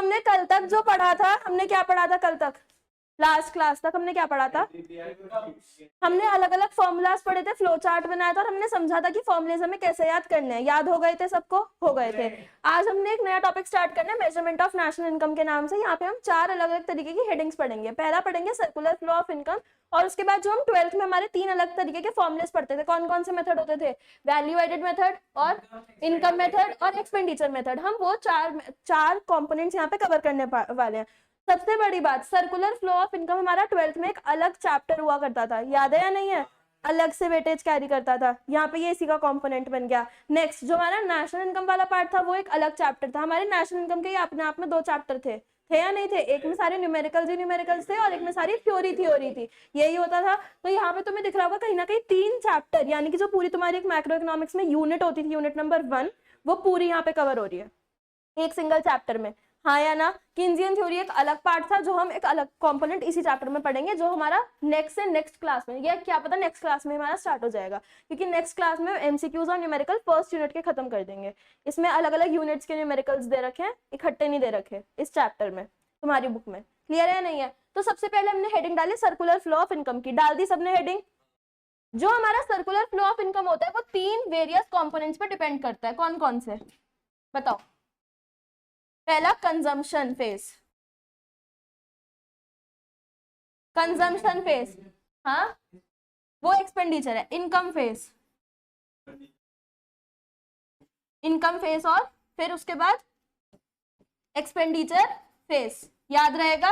हमने कल तक जो पढ़ा था, हमने क्या पढ़ा था कल तक, लास्ट क्लास तक हमने क्या पढ़ा था, हमने अलग अलग फॉर्मूलाज पढ़े थे, फ्लो चार्ट बनाया था और हमने समझा था कि फॉर्मूलेज हमें कैसे याद करने हैं। याद हो गए थे सबको? हो गए थे। आज हमने एक नया टॉपिक स्टार्ट करना है मेजरमेंट ऑफ नेशनल इनकम के नाम से। यहाँ पे हम 4 अलग अलग तरीके की हेडिंग्स पढ़ेंगे। पहला पढ़ेंगे सर्कुलर फ्लो ऑफ इनकम, और उसके बाद जो हम 12th में हमारे 3 अलग तरीके के फॉर्मुलेस पढ़ते थे, कौन कौन से मेथड होते थे, वैल्यू एडेड मेथड और इनकम मेथड और एक्सपेंडिचर मेथड, हम वो चार कंपोनेंट्स यहाँ पे कवर करने वाले हैं। सबसे बड़ी बात, सर्कुलर फ्लो ऑफ इनकम हमारा 12th में एक अलग चैप्टर हुआ करता था, याद है या नहीं है? अलग से वेटेज कैरी करता था, यहाँ पे ये इसी का कंपोनेंट बन गया। नेक्स्ट जो हमारा नेशनल इनकम वाला पार्ट था वो एक अलग चैप्टर था। हमारे नेशनल इनकम के अपने आप में 2 चैप्टर थे या नहीं थे? एक में सारे न्यूमेरिकल्स ही न्यूमेरिकल्स थे और एक में सारी थ्योरी थी, यही होता था। तो यहाँ पे तुम्हें दिख रहा होगा कहीं ना कहीं 3 चैप्टर, यानी कि जो पूरी तुम्हारी एक मैक्रो इकोनॉमिक्स में यूनिट होती थी, यूनिट नंबर 1, वो पूरी यहाँ पे कवर हो रही है एक सिंगल चैप्टर में। हाँ या ना? किन्जियन थ्योरी एक अलग पार्ट था जो हम एक अलग कंपोनेंट इसी चैप्टर में पढ़ेंगे, जो हमारा नेक्स्ट क्लास में, या क्या पता नेक्स्ट क्लास में हमारा स्टार्ट हो जाएगा, क्योंकि नेक्स्ट क्लास में एमसीक्यूज और न्यूमेरिकल फर्स्ट यूनिट के खत्म कर देंगे। इसमें अलग अलग यूनिट्स के न्यूमेरिकल्स दे रखे हैं, इकट्ठे नहीं दे रखे इस चैप्टर में तुम्हारी बुक में। क्लियर है नहीं है? तो सबसे पहले हमने हेडिंग डाली सर्कुलर फ्लो ऑफ इनकम की, डाल दी सबने हेडिंग। जो हमारा सर्कुलर फ्लो ऑफ इनकम होता है वो 3 वेरियस कंपोनेंट्स पर डिपेंड करता है। कौन कौन से बताओ? पहला कंजम्पशन फेज, कंजम्पशन फेज, हाँ वो एक्सपेंडिचर है। इनकम फेज, इनकम फेज, और फिर उसके बाद एक्सपेंडिचर फेज, याद रहेगा।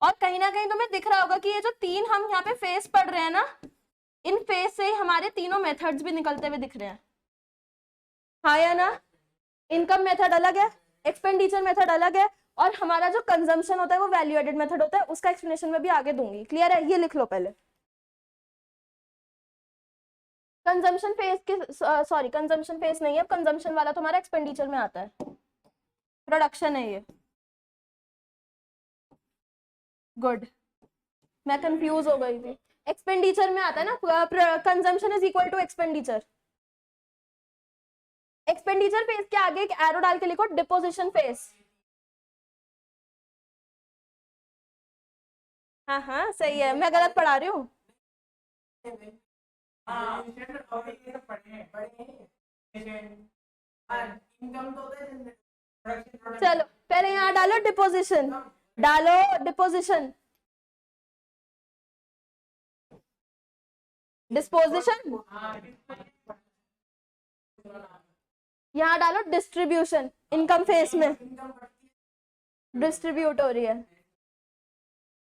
और कहीं ना कहीं तुम्हें दिख रहा होगा कि ये जो 3 हम यहाँ पे फेज पढ़ रहे हैं ना, इन फेज से हमारे तीनों मेथड्स भी निकलते हुए दिख रहे हैं, हाँ या ना? इनकम मेथड अलग है, एक्सपेंडिचर मेथड अलग है, और हमारा जो कंजम्पशन होता है वो वैल्यू एडेड मेथड होता है। उसका एक्सप्लेनेशन में भी आगे दूंगी। क्लियर है? ये लिख लो पहले। कंजम्पशन फेज के, सॉरी कंजम्पशन फेज नहीं है, कंजम्पशन वाला तुम्हारा एक्सपेंडिचर में आता है, प्रोडक्शन है ये। गुड, मैं कंफ्यूज हो गई थी। एक्सपेंडिचर में आता है ना, consumption is equal to expenditure. Expenditure phase के आगे एक एरो डाल के लिखो डिपोजिशन फेज। हाँ हाँ सही है, मैं गलत पढ़ा रही हूँ? चलो पहले यहाँ डालो डिपोजिशन, डालो डिपोजिशन, डिस्पोजिशन, यहाँ डालो डिस्ट्रीब्यूशन। इनकम फेज में डिस्ट्रीब्यूट हो रही है।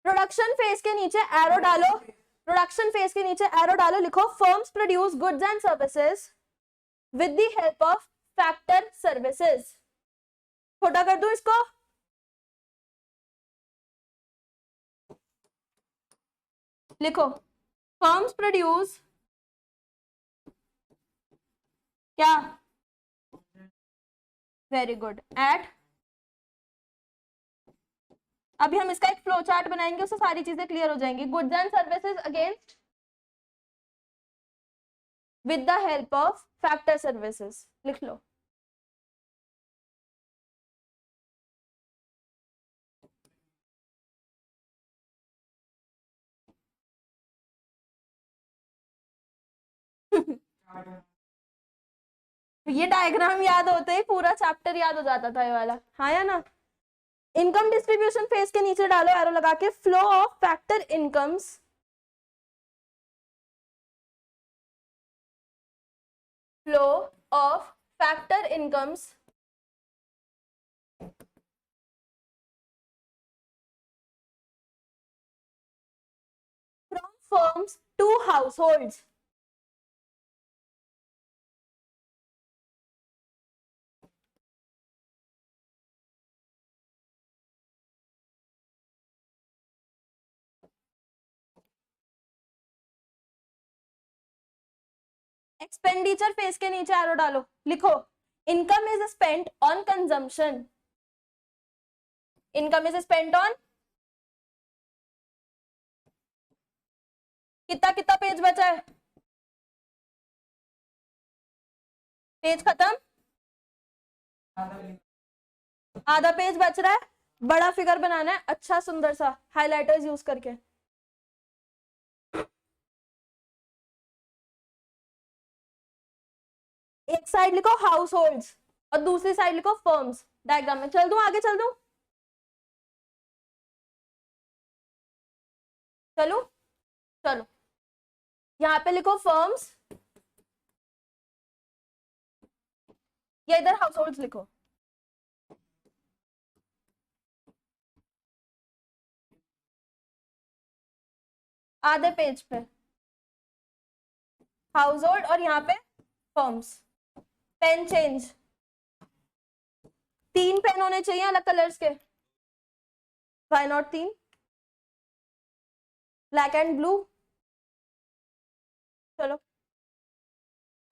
प्रोडक्शन फेज के नीचे एरो डालो, प्रोडक्शन फेज के नीचे एरो डालो, लिखो firms produce goods and services with the help of factor services. छोटा कर दूं इसको? लिखो फर्म्स प्रोड्यूस क्या, वेरी गुड, एट, अभी हम इसका एक फ्लो चार्ट बनाएंगे, उससे सारी चीजें क्लियर हो जाएंगी। Goods and services against with the help of factor services, लिख लो। ये डायग्राम याद होते ही पूरा चैप्टर याद हो जाता था ये वाला, हाँ या ना? इनकम डिस्ट्रीब्यूशन फेज के नीचे डालो एरो लगा के flow of factor incomes, flow of factor incomes from firms to households. Expenditure phase के नीचे एरो डालो, लिखो income is spent on consumption, income is spent on, कितना कितना पेज बचा है? पेज खत्म? आधा पेज बच रहा है, बड़ा फिगर बनाना है, अच्छा सुंदर सा हाइलाइटर्स यूज करके। एक साइड लिखो हाउस होल्ड्स और दूसरी साइड लिखो फर्म्स। डायग्राम में चल दूं, आगे चल दूं, चलो चलो, यहाँ पे लिखो फर्म्स, या इधर हाउस होल्ड्स लिखो। आधे पेज पे हाउस होल्ड और यहाँ पे फर्म्स। पेन चेंज, 3 पेन होने चाहिए अलग कलर्स के। Why not 3? Black and blue. चलो,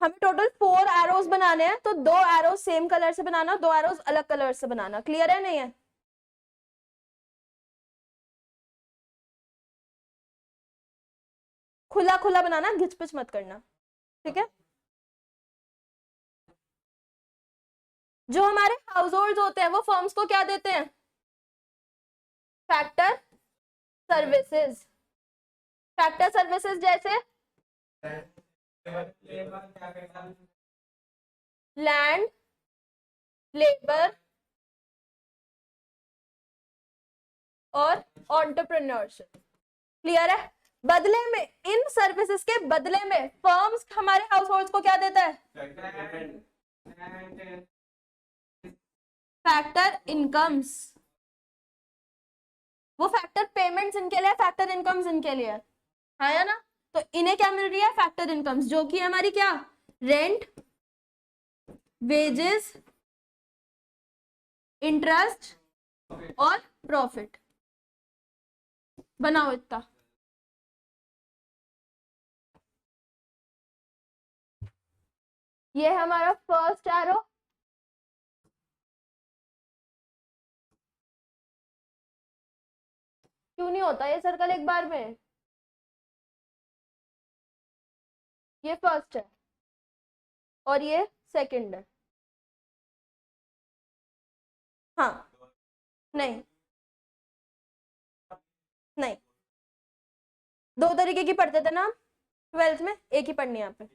हमें टोटल 4 एरोज बनाने हैं, तो 2 एरोज सेम कलर से बनाना, 2 एरोज अलग कलर से बनाना। क्लियर है नहीं है? खुला खुला बनाना, घिचपिच मत करना, ठीक है? जो हमारे हाउस होल्ड होते हैं वो फर्म्स को क्या देते हैं? Factor services. फैक्टर सर्विसेज जैसे लैंड, लेबर और एंटरप्रेन्योरशिप। क्लियर है? बदले में, इन सर्विसेज के बदले में फर्म्स हमारे हाउस होल्ड को क्या देता है? Factor incomes. वो फैक्टर पेमेंट्स इनके लिए, फैक्टर इनकम्स इनके लिए है या ना? तो इन्हें क्या मिल रही है? फैक्टर इनकम्स, जो कि हमारी क्या? रेंट, वेजेस, इंटरेस्ट और प्रॉफिट। बनाओ इतना। ये है हमारा फर्स्ट एरो, क्यों नहीं होता ये सर्कल एक बार में? ये फर्स्ट है और ये सेकंड है। हाँ, नहीं नहीं, 2 तरीके की पढ़ते थे ना हम 12th में, एक ही पढ़नी है यहाँ पे।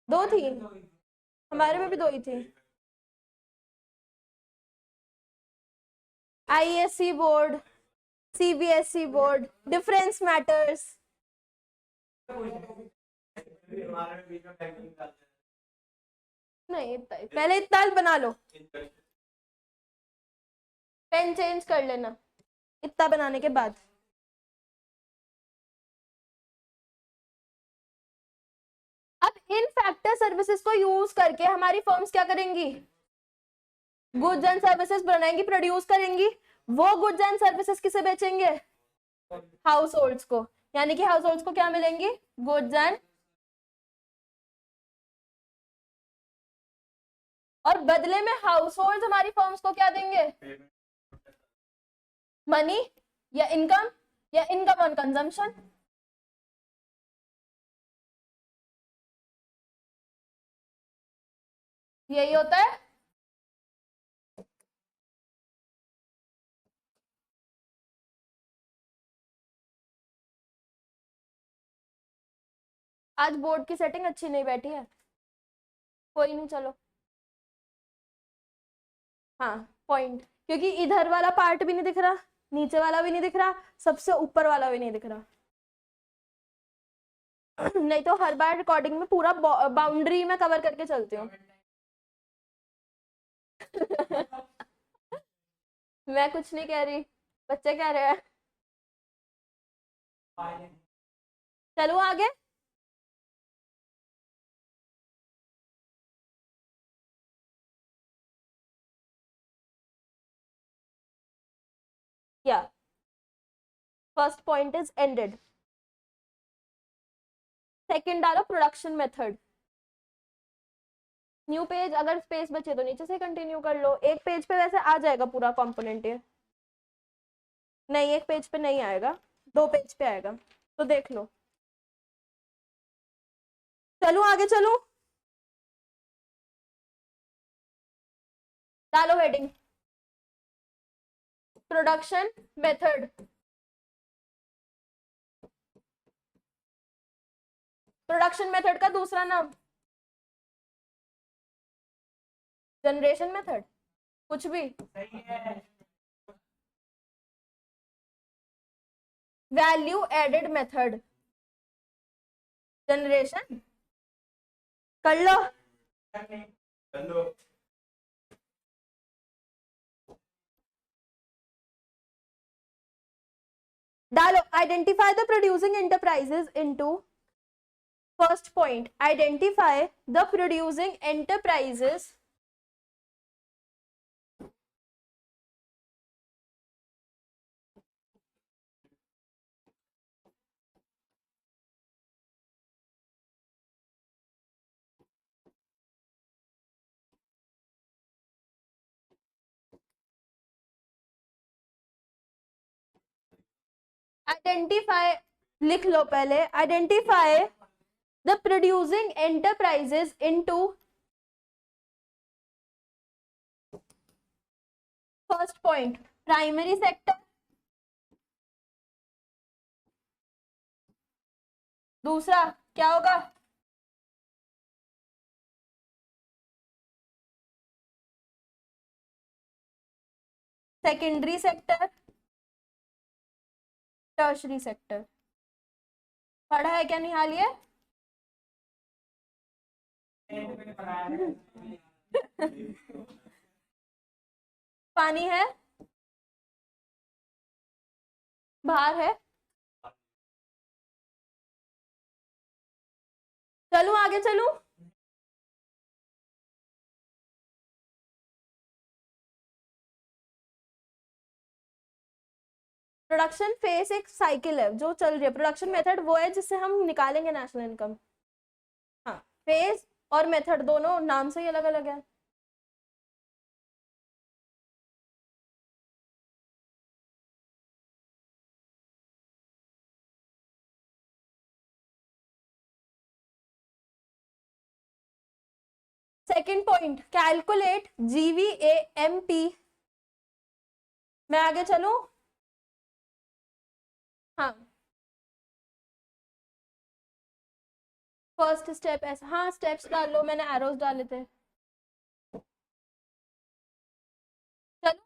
2 थी, हमारे में भी 2 ही थी। ISC board, CBSE board, difference matters. नहीं, इतना पहले इतना बना लो, पेन चेंज कर लेना इतना बनाने के बाद। अब इन फैक्टर सर्विसेज को यूज करके हमारी फर्म्स क्या करेंगी? गुड्स एंड सर्विसेज बनाएंगी, प्रोड्यूस करेंगी। वो गुड्स एंड सर्विसेज किसे बेचेंगे? हाउस होल्ड्स को। यानी कि हाउस होल्ड्स को क्या मिलेंगी? गुड्स एंड, और बदले में हाउस होल्ड हमारी फर्म्स को क्या देंगे? मनी या इनकम, या इनकम ऑन कंजम्पशन। यही होता है। आज बोर्ड की सेटिंग अच्छी नहीं बैठी है, कोई नहीं, चलो। हाँ, पॉइंट, क्योंकि इधर वाला पार्ट भी नहीं दिख रहा, नीचे वाला भी नहीं दिख रहा, सबसे ऊपर वाला भी नहीं दिख रहा। नहीं तो हर बार रिकॉर्डिंग में पूरा बाउंड्री में कवर करके चलती हूँ। मैं कुछ नहीं कह रही, बच्चे कह रहे हैं। चलो आगे। या first point is ended. Second डालो प्रोडक्शन मेथड। न्यू पेज, अगर स्पेस बचे तो नीचे से कंटिन्यू कर लो। एक पेज पे वैसे आ जाएगा पूरा कंपोनेंट ये। नहीं, एक पेज पे नहीं आएगा, 2 पेज पे आएगा, तो देख लो। चलो आगे चलो, डालो heading. Production method, production method का दूसरा नाम जनरेशन मेथड, कुछ भी, वैल्यू एडेड मेथड, जनरेशन, कर लो। डालो, identify the producing enterprises into, first point, identify the producing enterprises identify, लिख लो पहले, identify the producing enterprises into, first point primary sector, दूसरा क्या होगा, सेकेंडरी सेक्टर, टर्शरी सेक्टर। पढ़ा है क्या निहाल ये? पानी है, बाहर है, चलूं आगे चलूं? प्रोडक्शन फेस एक साइकिल है जो चल रही है, प्रोडक्शन मेथड वो है जिससे हम निकालेंगे नेशनल इनकम। हाँ, फेज और मेथड दोनों नाम से ही अलग अलग है। Second point, calculate GVAMP। मैं आगे चलूं? हाँ, फर्स्ट स्टेप ऐसा, हाँ स्टेप्स डाल लो, मैंने एरोस डाले थे। चलो,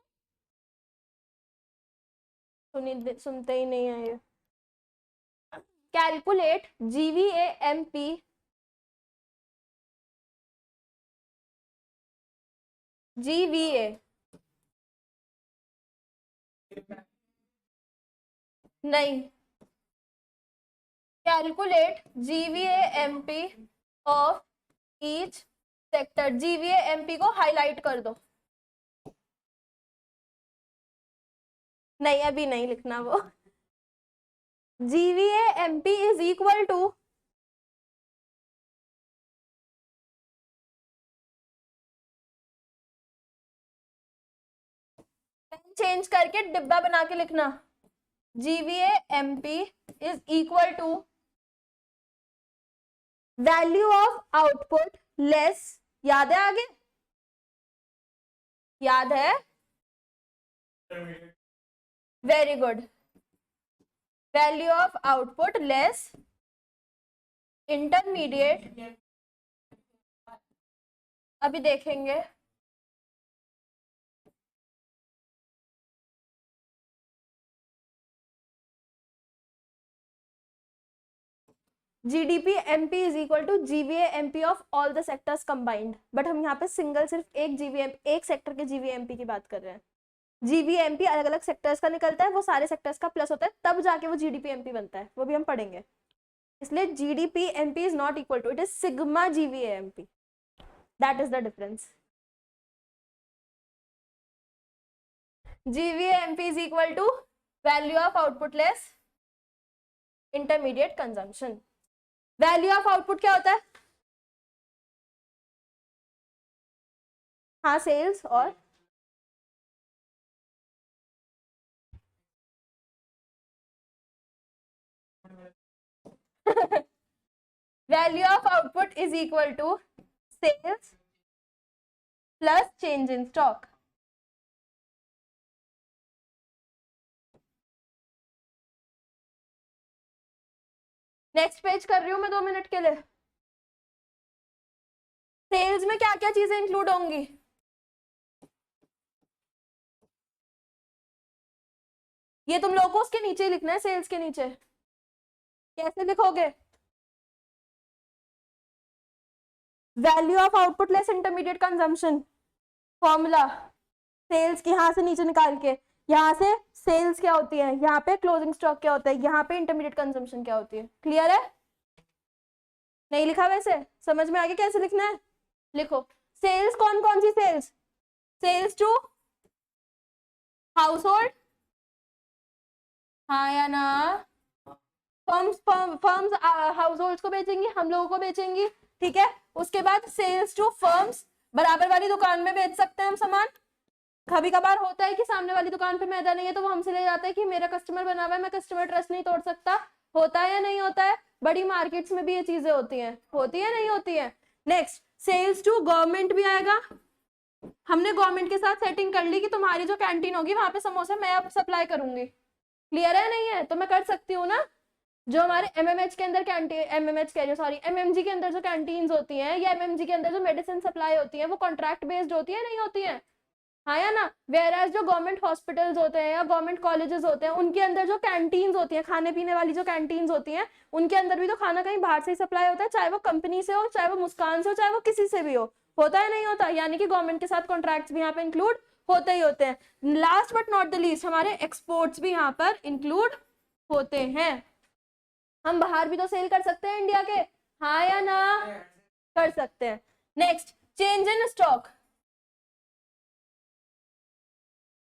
सुनते ही नहीं है ये। कैलकुलेट GVAMP GVA, नहीं, calculate GVAMP of each sector. GVAMP को हाईलाइट कर दो, नहीं अभी नहीं लिखना वो। GVAMP is equal to, change करके डिब्बा बना के लिखना, GVAMP is equal to value of output less, याद है आगे, याद है, very good, value of output less intermediate, अभी देखेंगे, GDP-MP is equal to GVAMP of all the sectors combined, but हम यहाँ पे सिंगल सिर्फ एक GVAMP, एक सेक्टर के GVAMP की बात कर रहे हैं। GVAMP अलग अलग सेक्टर्स का निकलता है, वो सारे सेक्टर्स का प्लस होता है, तब जाके वो GDP-MP बनता है, वो भी हम पढ़ेंगे। इसलिए GDP-MP is not equal to, it is sigma GVAMP, that is the difference. GVAMP is equal to value of output less intermediate consumption. Value of output क्या होता है? हाँ, सेल्स और value of output is equal to sales plus change in stock. Next page कर रही हूं मैं 2 minute के लिए। सेल्स में क्या क्या चीजें इंक्लूड होंगी? ये तुम लोगों को उसके नीचे ही लिखना है, सेल्स के नीचे। कैसे लिखोगे? Value of output less intermediate consumption, formula sales की यहां से नीचे निकाल के, यहाँ से सेल्स क्या होती है, यहाँ पे क्लोजिंग स्टॉक क्या होता है, यहाँ पे इंटरमीडिएट कंजम्पशन क्या होती है। क्लियर है? नहीं लिखा वैसे? समझ में आ गया कैसे लिखना है? लिखो। सेल्स कौन कौन सी sales? Sales to household, हाँ या ना? फर्म्स हाउस होल्ड को बेचेंगी, हम लोगों को बेचेंगी, ठीक है। उसके बाद सेल्स टू फर्म्स, बराबर वाली दुकान में बेच सकते हैं हम सामान। कभी कभार होता है कि सामने वाली दुकान पे मैदा नहीं है तो वो हमसे ले जाता है कि मेरा कस्टमर बना हुआ है, मैं कस्टमर ट्रस्ट नहीं तोड़ सकता। होता है या नहीं होता है? बड़ी मार्केट्स में भी ये चीजें होती हैं, होती है नहीं होती है? नेक्स्ट, सेल्स टू गवर्नमेंट भी आएगा। हमने गवर्नमेंट के साथ सेटिंग कर ली कि तुम्हारी जो कैंटीन होगी वहां पे समोसा मैं अब सप्लाई करूंगी। क्लियर है नहीं है? तो मैं कर सकती हूँ ना। जो हमारे एमएमएच के अंदर कैंटीन, एमएमएच कह रही हूँ सॉरी, एमएमजी के अंदर जो कैंटीन्स होती हैं या एमएमजी के अंदर जो मेडिसिन सप्लाई होती है वो कॉन्ट्रैक्ट बेस्ड होती है नहीं होती है? हाँ या ना? वेयर एज जो गवर्नमेंट हॉस्पिटल्स होते हैं या गवर्नमेंट कॉलेजेस होते हैं उनके अंदर जो कैंटीन्स होती हैं, खाने पीने वाली जो कैंटीन्स होती हैं, उनके अंदर भी तो खाना कहीं बाहर से ही सप्लाई होता है, चाहे वो कंपनी से हो, चाहे वो मुस्कान से हो, चाहे वो किसी से भी हो। होता है नहीं होता? यानी कि गवर्नमेंट के साथ कॉन्ट्रैक्ट्स भी यहाँ पे इंक्लूड होते ही होते हैं। Last but not the least, हमारे एक्सपोर्ट्स भी यहाँ पर इंक्लूड होते हैं। हम बाहर भी तो सेल कर सकते हैं इंडिया के, हाँ या ना? कर सकते हैं। Next, change in stock.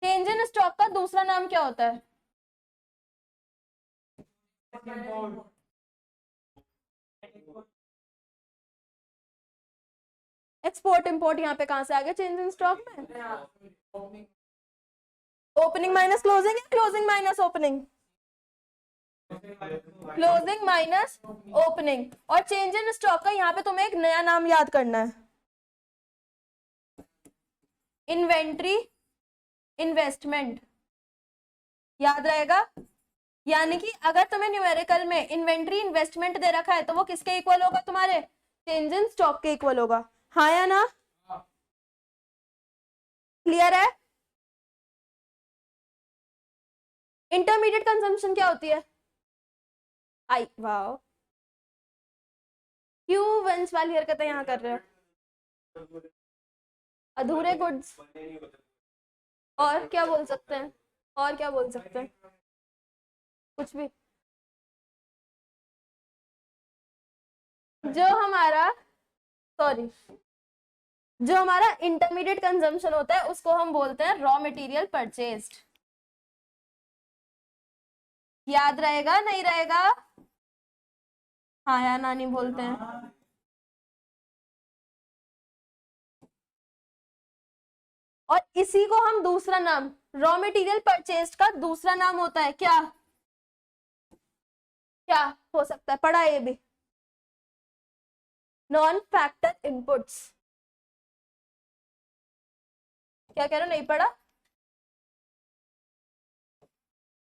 Change in stock का दूसरा नाम क्या होता है? एक्सपोर्ट इंपोर्ट यहाँ पे कहां से आ गया चेंज इन स्टॉक में? ओपनिंग माइनस क्लोजिंग या closing minus opening? Closing minus opening. और चेंज इन स्टॉक का यहाँ पे तुम्हें एक नया नाम याद करना है, इन्वेंट्री इन्वेस्टमेंट। याद रहेगा? यानी कि अगर तुम्हें न्यूमेरिकल में इन्वेंट्री इन्वेस्टमेंट दे रखा है तो वो किसके इक्वल होगा? तुम्हारे चेंज इन स्टॉक के इक्वल होगा, हाँ या ना? क्लियर है? इंटरमीडिएट कंजम्पशन क्या होती है? आई वाओ, क्यों वंश वाली हरकतें यहाँ कर रहे हो? अधूरे गुड्स। और क्या बोल सकते हैं? और क्या बोल सकते हैं? कुछ भी। जो हमारा, सॉरी, जो हमारा इंटरमीडिएट कंजम्पशन होता है उसको हम बोलते हैं रॉ मटेरियल परचेज्ड। याद रहेगा नहीं रहेगा? हाँ या नानी बोलते हैं। और इसी को हम दूसरा नाम, रॉ मटेरियल परचेज्ड का दूसरा नाम होता है क्या? क्या हो सकता है? पढ़ा है ये भी, नॉन फैक्टर इनपुट्स। क्या कह रहे हो? नहीं पढ़ा?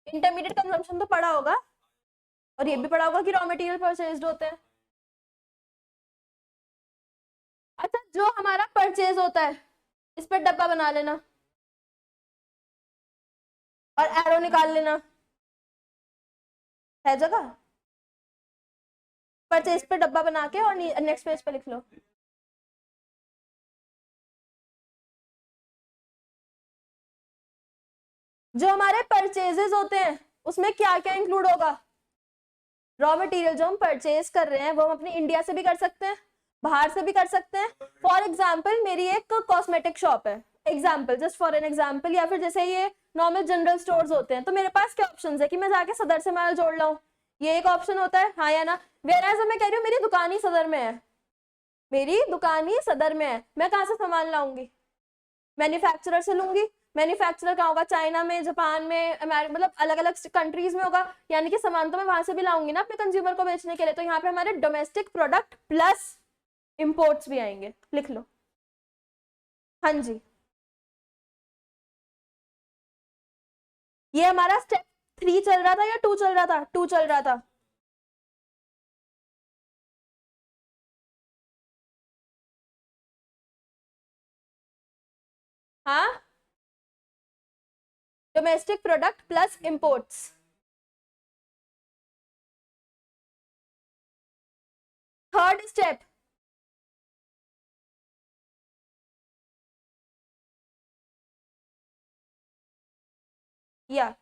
इंटरमीडिएट कंजम्पशन तो पढ़ा होगा, और ये भी पढ़ा होगा कि रॉ मटेरियल परचेज्ड होते हैं। अच्छा, जो हमारा परचेज होता है इस पर डब्बा बना लेना और एरो निकाल लेना, है जगह? परचेज पे डब्बा बना के और नेक्स्ट पेज पे लिख लो। जो हमारे परचेजेस होते हैं उसमें क्या क्या इंक्लूड होगा? रॉ मटेरियल जो हम परचेज कर रहे हैं वो हम अपनी इंडिया से भी कर सकते हैं, बाहर से भी कर सकते हैं। फॉर एग्जाम्पल मेरी एक कॉस्मेटिक शॉप है, example, just for an example, या फिर जैसे ये नॉर्मल जनरल स्टोर्स होते हैं, तो मेरे पास क्या ऑप्शन है कि मैं जाके सदर से माल जोड़ लाऊं, ये एक ऑप्शन होता है, हाँ या ना? वेराज मैं कह रही हूँ मेरी दुकान ही सदर में है, मेरी दुकान ही सदर में है, मैं कहाँ से सामान लाऊंगी? मैन्युफैक्चरर से लूंगी। मैन्युफैक्चरर कहाँ होगा? चाइना में, जापान में, अमेरिका, मतलब अलग अलग कंट्रीज में होगा। यानी कि सामान तो मैं वहां से भी लाऊंगी ना अपने कंज्यूमर को बेचने के लिए, तो यहाँ पे हमारे डोमेस्टिक प्रोडक्ट प्लस इंपोर्ट्स भी आएंगे, लिख लो। हाँ जी, ये हमारा स्टेप 3 चल रहा था या 2 चल रहा था? 2 चल रहा था। हाँ, domestic product plus imports. Third step, या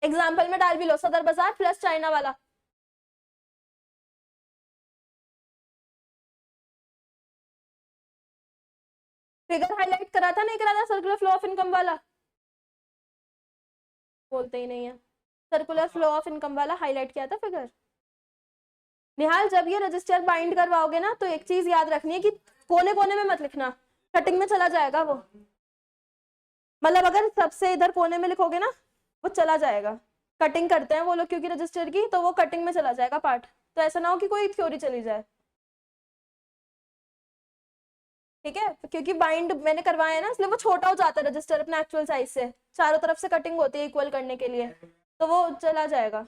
एग्जाम्पल में डाल भी लो, सदर बाजार प्लस चाइना वाला। फिगर हाईलाइट करा था नहीं करा था सर्कुलर फ्लो ऑफ इनकम वाला? बोलते ही नहीं है। सर्कुलर फ्लो ऑफ इनकम वाला हाईलाइट किया था फिगर। निहाल, जब ये रजिस्टर बाइंड करवाओगे ना तो एक चीज याद रखनी है कि कोने कोने में मत लिखना, कटिंग में चला जाएगा वो। मतलब अगर सबसे इधर कोने में लिखोगे ना वो चला जाएगा। कटिंग करते हैं वो लोग क्योंकि रजिस्टर की, तो वो कटिंग में चला जाएगा पार्ट। तो ऐसा ना हो कि कोई थ्योरी चली जाए, ठीक है? क्योंकि बाइंड मैंने करवाया है ना, इसलिए वो छोटा हो जाता है रजिस्टर अपने एक्चुअल साइज से। चारों तरफ से कटिंग होती है इक्वल करने के लिए, तो वो चला जाएगा।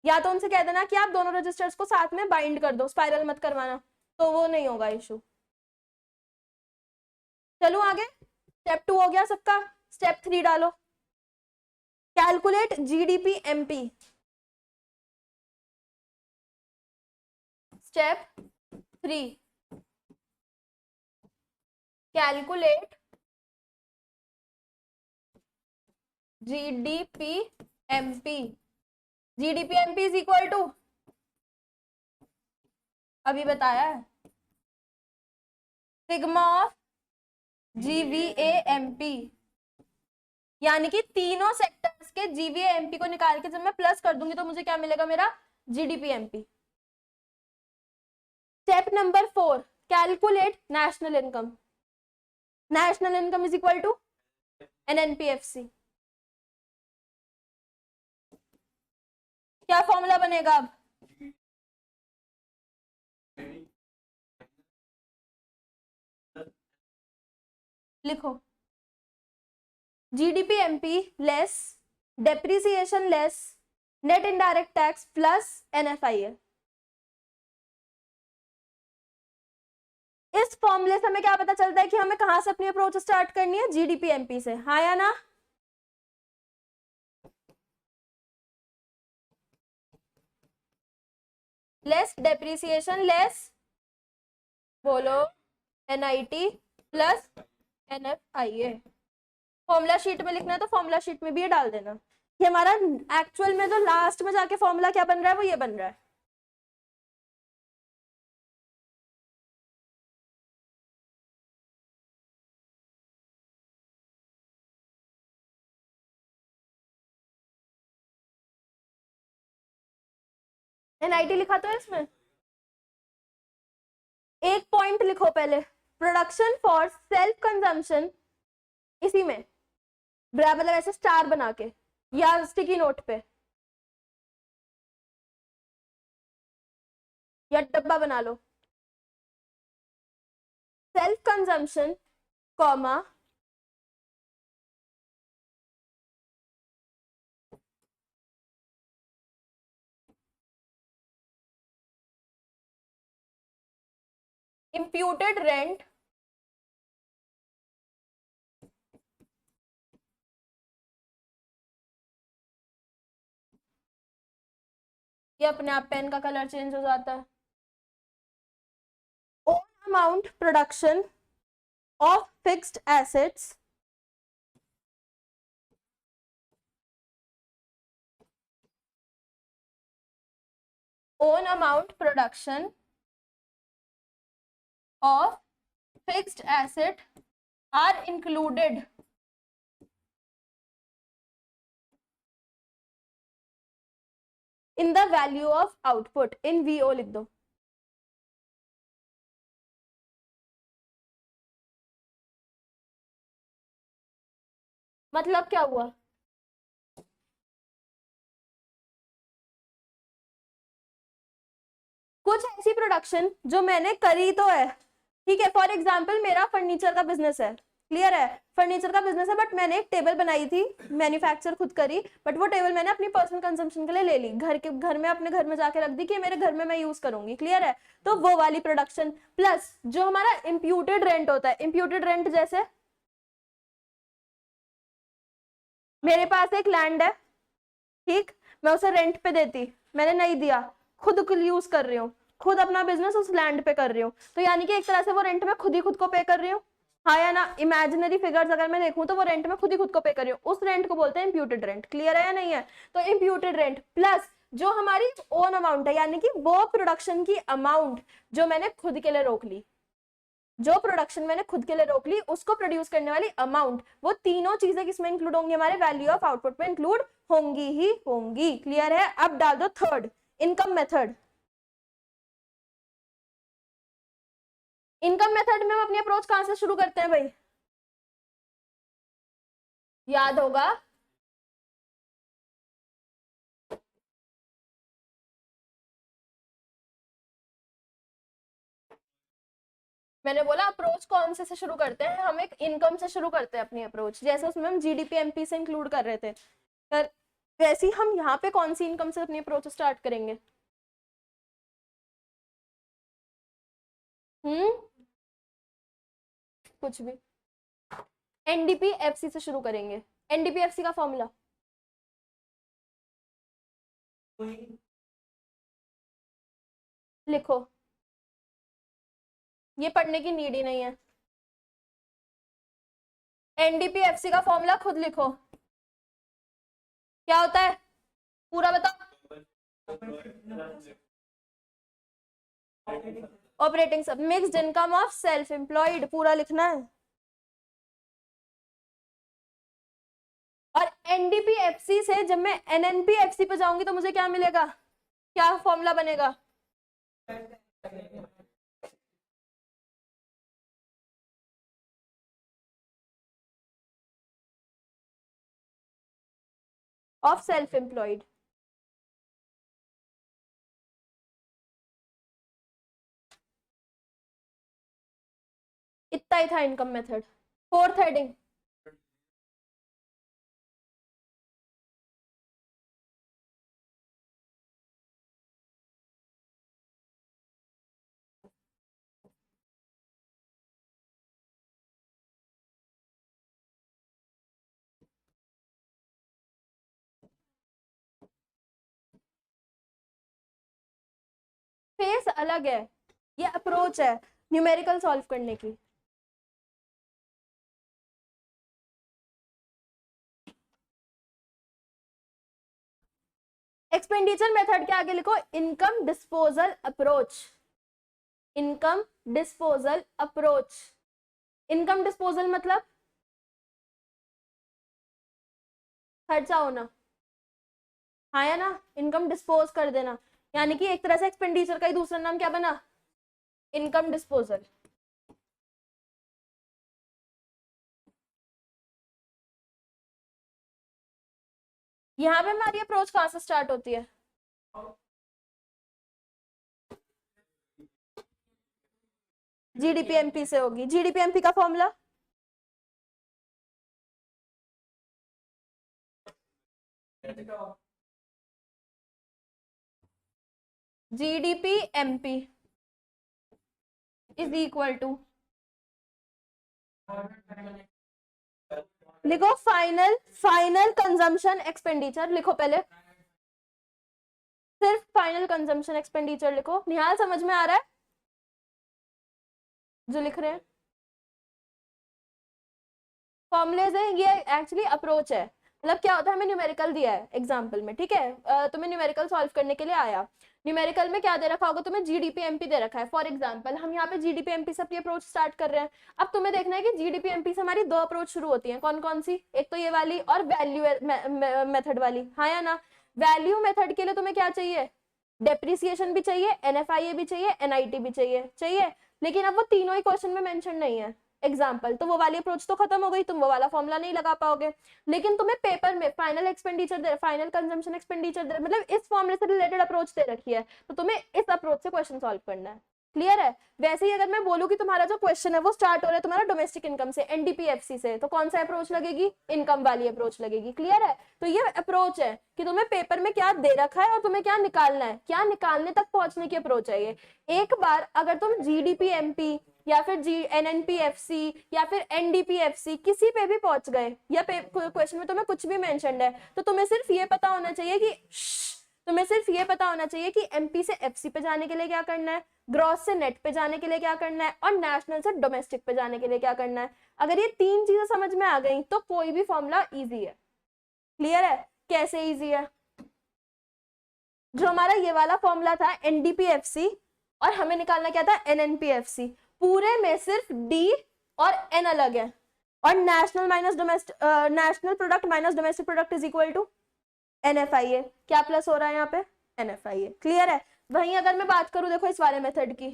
या तो उनसे कह देना कि आप दोनों रजिस्टर्स को साथ में बाइंड कर दो, स्पाइरल मत करवाना, तो वो नहीं होगा इशू। चलो आगे, स्टेप 2 हो गया सबका। स्टेप 3 डालो, calculate GDP MP. Step 3, calculate GDP MP. GDP MP is equal to, अभी बताया है, सिग्मा ऑफ जीवीए एमपी। यानी कि तीनों सेक्टर्स के जीवीए एमपी को निकाल के जब मैं प्लस कर दूंगी तो मुझे क्या मिलेगा, मेरा GDP MP. Step number 4, calculate national income. National income is equal to NNPFC. क्या फॉर्मूला बनेगा अब? लिखो, GDP MP less depreciation less net indirect tax plus NFIA. इस फॉर्मूले से हमें क्या पता चलता है कि हमें कहां से अपनी अप्रोच स्टार्ट करनी है, जीडीपी एमपी से, हाँ या ना? लेस डेप्रिसिएशन लेस, बोलो, NIT plus NFIA. Formula sheet में लिखना है तो फॉर्मूला शीट में भी ये डाल देना कि हमारा एक्चुअल में जो लास्ट में जाके फॉर्मूला क्या बन रहा है वो ये बन रहा है। एनआईटी लिखा तो है इसमें, एक पॉइंट लिखो पहले, प्रोडक्शन फॉर सेल्फ कंजम्पशन, इसी में मतलब ऐसे स्टार बना के या स्टिकी नोट पे या डब्बा बना लो, self consumption comma imputed rent ये अपने आप पेन का कलर चेंज हो जाता है, own amount production of fixed assets own amount production of fixed asset are included in the value of output in VO लिख दो। मतलब क्या हुआ, कुछ ऐसी प्रोडक्शन जो मैंने करी तो है, ठीक है, फॉर एग्जाम्पल मेरा फर्नीचर का बिजनेस है, क्लियर है? फर्नीचर का बिजनेस है, बट मैंने एक टेबल बनाई थी, मैन्युफैक्चर खुद करी, बट वो टेबल मैंने अपनी पर्सनल कंजम्पशन के लिए ले ली, घर में अपने घर में जाके रख दी कि मेरे घर में मैं यूज करूंगी। क्लियर है? तो वो वाली प्रोडक्शन, प्लस जो हमारा इम्प्यूटेड रेंट होता है, इम्प्यूटेड रेंट जैसे मेरे पास एक लैंड है, ठीक, मैं उसे रेंट पे देती, मैंने नहीं दिया, खुद यूज कर रही हूँ, खुद अपना बिजनेस उस लैंड पे कर रही हूँ, तो यानी कि एक तरह से वो रेंट में खुद ही खुद को पे कर रही हूँ, हाँ या ना? इमेजिनरी फिगर्स अगर मैं देखूं तो वो रेंट में खुद ही खुद को पे कर रही हूँ, उस रेंट को बोलते हैं इम्प्यूटेड रेंट। क्लियर है या नहीं है? तो इम्प्यूटेड रेंट प्लस जो हमारी ओन अमाउंट है, यानी कि वो प्रोडक्शन की अमाउंट जो मैंने खुद के लिए रोक ली, जो प्रोडक्शन मैंने खुद के लिए रोक ली, उसको प्रोड्यूस करने वाली अमाउंट, वो तीनों चीजें किसमें इंक्लूड होंगी? हमारे वैल्यू ऑफ आउटपुट में इंक्लूड होंगी ही होंगी। क्लियर है? अब डाल दो third, income method. Income method में हम अपनी अप्रोच कहां से शुरू करते हैं भाई? याद होगा, मैंने बोला अप्रोच कौन से शुरू करते हैं हम? एक इनकम से शुरू करते हैं अपनी अप्रोच, जैसे उसमें हम जीडीपी एमपी से इंक्लूड कर रहे थे, पर वैसे ही हम यहाँ पे कौन सी इनकम से अपनी अप्रोच स्टार्ट करेंगे? कुछ भी, एनडीपीएफसी से शुरू करेंगे। एनडीपीएफसी का फॉर्मूला लिखो, ये पढ़ने की नीड ही नहीं है। एनडीपीएफसी का फॉर्मूला खुद लिखो, क्या होता है पूरा बताओ। ऑपरेटिंग सब mixed income of self employed, पूरा लिखना है। और एनडीपीएफसी से जब मैं एनएनपीएफसी पे जाऊंगी तो मुझे क्या मिलेगा? क्या फॉर्मूला बनेगा? Of self employed. इतना ही था income method. Fourth heading, face अलग है, ये अप्रोच है न्यूमेरिकल सॉल्व करने की। एक्सपेंडिचर मेथड के आगे लिखो income disposal approach. Income disposal approach, income disposal मतलब खर्चा होना, हाँ या ना? इनकम डिस्पोज कर देना, यानी कि एक तरह से एक्सपेंडिचर का ही दूसरा नाम क्या बना? Income disposal. यहाँ पे हमारी अप्रोच कहां से स्टार्ट होती है? जीडीपीएमपी से होगी। जीडीपीएमपी का formula GDP MP is equal to, लिखो फाइनल कंजम्पशन एक्सपेंडिचर, लिखो पहले सिर्फ फाइनल कंजम्पशन एक्सपेंडिचर लिखो। निहाल समझ में आ रहा है जो लिख रहे हैं? फॉर्मुलेज है ये, एक्चुअली अप्रोच है। मतलब क्या होता है, हमें न्यूमेरिकल दिया है एग्जांपल में, ठीक है, तुम्हें न्यूमेरिकल सॉल्व करने के लिए आया, न्यूमेरिकल में क्या दे रखा होगा तुम्हें? जीडीपीएमपी दे रखा है। फॉर एग्जांपल हम यहाँ पे जीडीपीएमपी से अपनी अप्रोच स्टार्ट कर रहे हैं। अब तुम्हें देखना है कि जीडीपीएमपी से हमारी दो अप्रोच शुरू होती है, कौन कौन सी? एक तो ये वाली और वैल्यू मेथड वाली, हाँ या ना? वैल्यू मेथड के लिए तुम्हें क्या चाहिए? डेप्रिसिएशन भी चाहिए, एनएफआईए भी चाहिए, एनआईटी भी चाहिए, लेकिन अब वो तीनों ही क्वेश्चन में मेंशन नहीं है एग्जाम्पल, तो वो वाली अप्रोच तो खत्म हो गई, तुम वो वाला फॉर्मूला नहीं लगा पाओगे। लेकिन तुम्हें पेपर में final expenditure, final consumption expenditure, मतलब इस फॉर्मूले से रिलेटेड अप्रोच दे रखी है, तो तुम्हें इस अप्रोच से क्वेश्चन सॉल्व करना है। क्लियर है। वैसे ही अगर मैं बोलूं कि तुम्हारा जो क्वेश्चन है वो स्टार्ट हो रहा है तुम्हारा डोमेस्टिक इनकम से, एनडीपीएफसी से, तो कौन सा अप्रोच लगेगी, इनकम वाली अप्रोच लगेगी। क्लियर है। तो ये अप्रोच है कि तुम्हें पेपर में क्या दे रखा है और तुम्हें क्या निकालना है, क्या निकालने तक पहुंचने की अप्रोच है ये। एक बार अगर तुम जीडीपी एमपी या फिर एनएनपीएफसी या फिर एनडीपीएफसी किसी पे भी पहुंच गए या क्वेश्चन में तुम्हें कुछ भी मेंशन्ड है, तो तुम्हें सिर्फ ये पता होना चाहिए कि तुम्हें सिर्फ ये पता होना चाहिए कि एमपी से एफसी पे जाने के लिए क्या करना है, ग्रॉस से नेट पे जाने के लिए क्या करना है, और नेशनल से डोमेस्टिक पे जाने के लिए क्या करना है। अगर ये तीन चीजें समझ में आ गई तो कोई भी फॉर्मूला इजी है। क्लियर है। कैसे इजी है, जो हमारा ये वाला फॉर्मूला था एनडीपीएफसी और हमें निकालना क्या था एनएनपीएफसी, पूरे में सिर्फ डी और एन अलग है, और national minus domestic, national product minus domestic product is equal to NFIA. क्या प्लस हो रहा है यहाँ पे, एनएफआईए। क्लियर है। वहीं अगर मैं बात करूं देखो इस वाले मेथड की,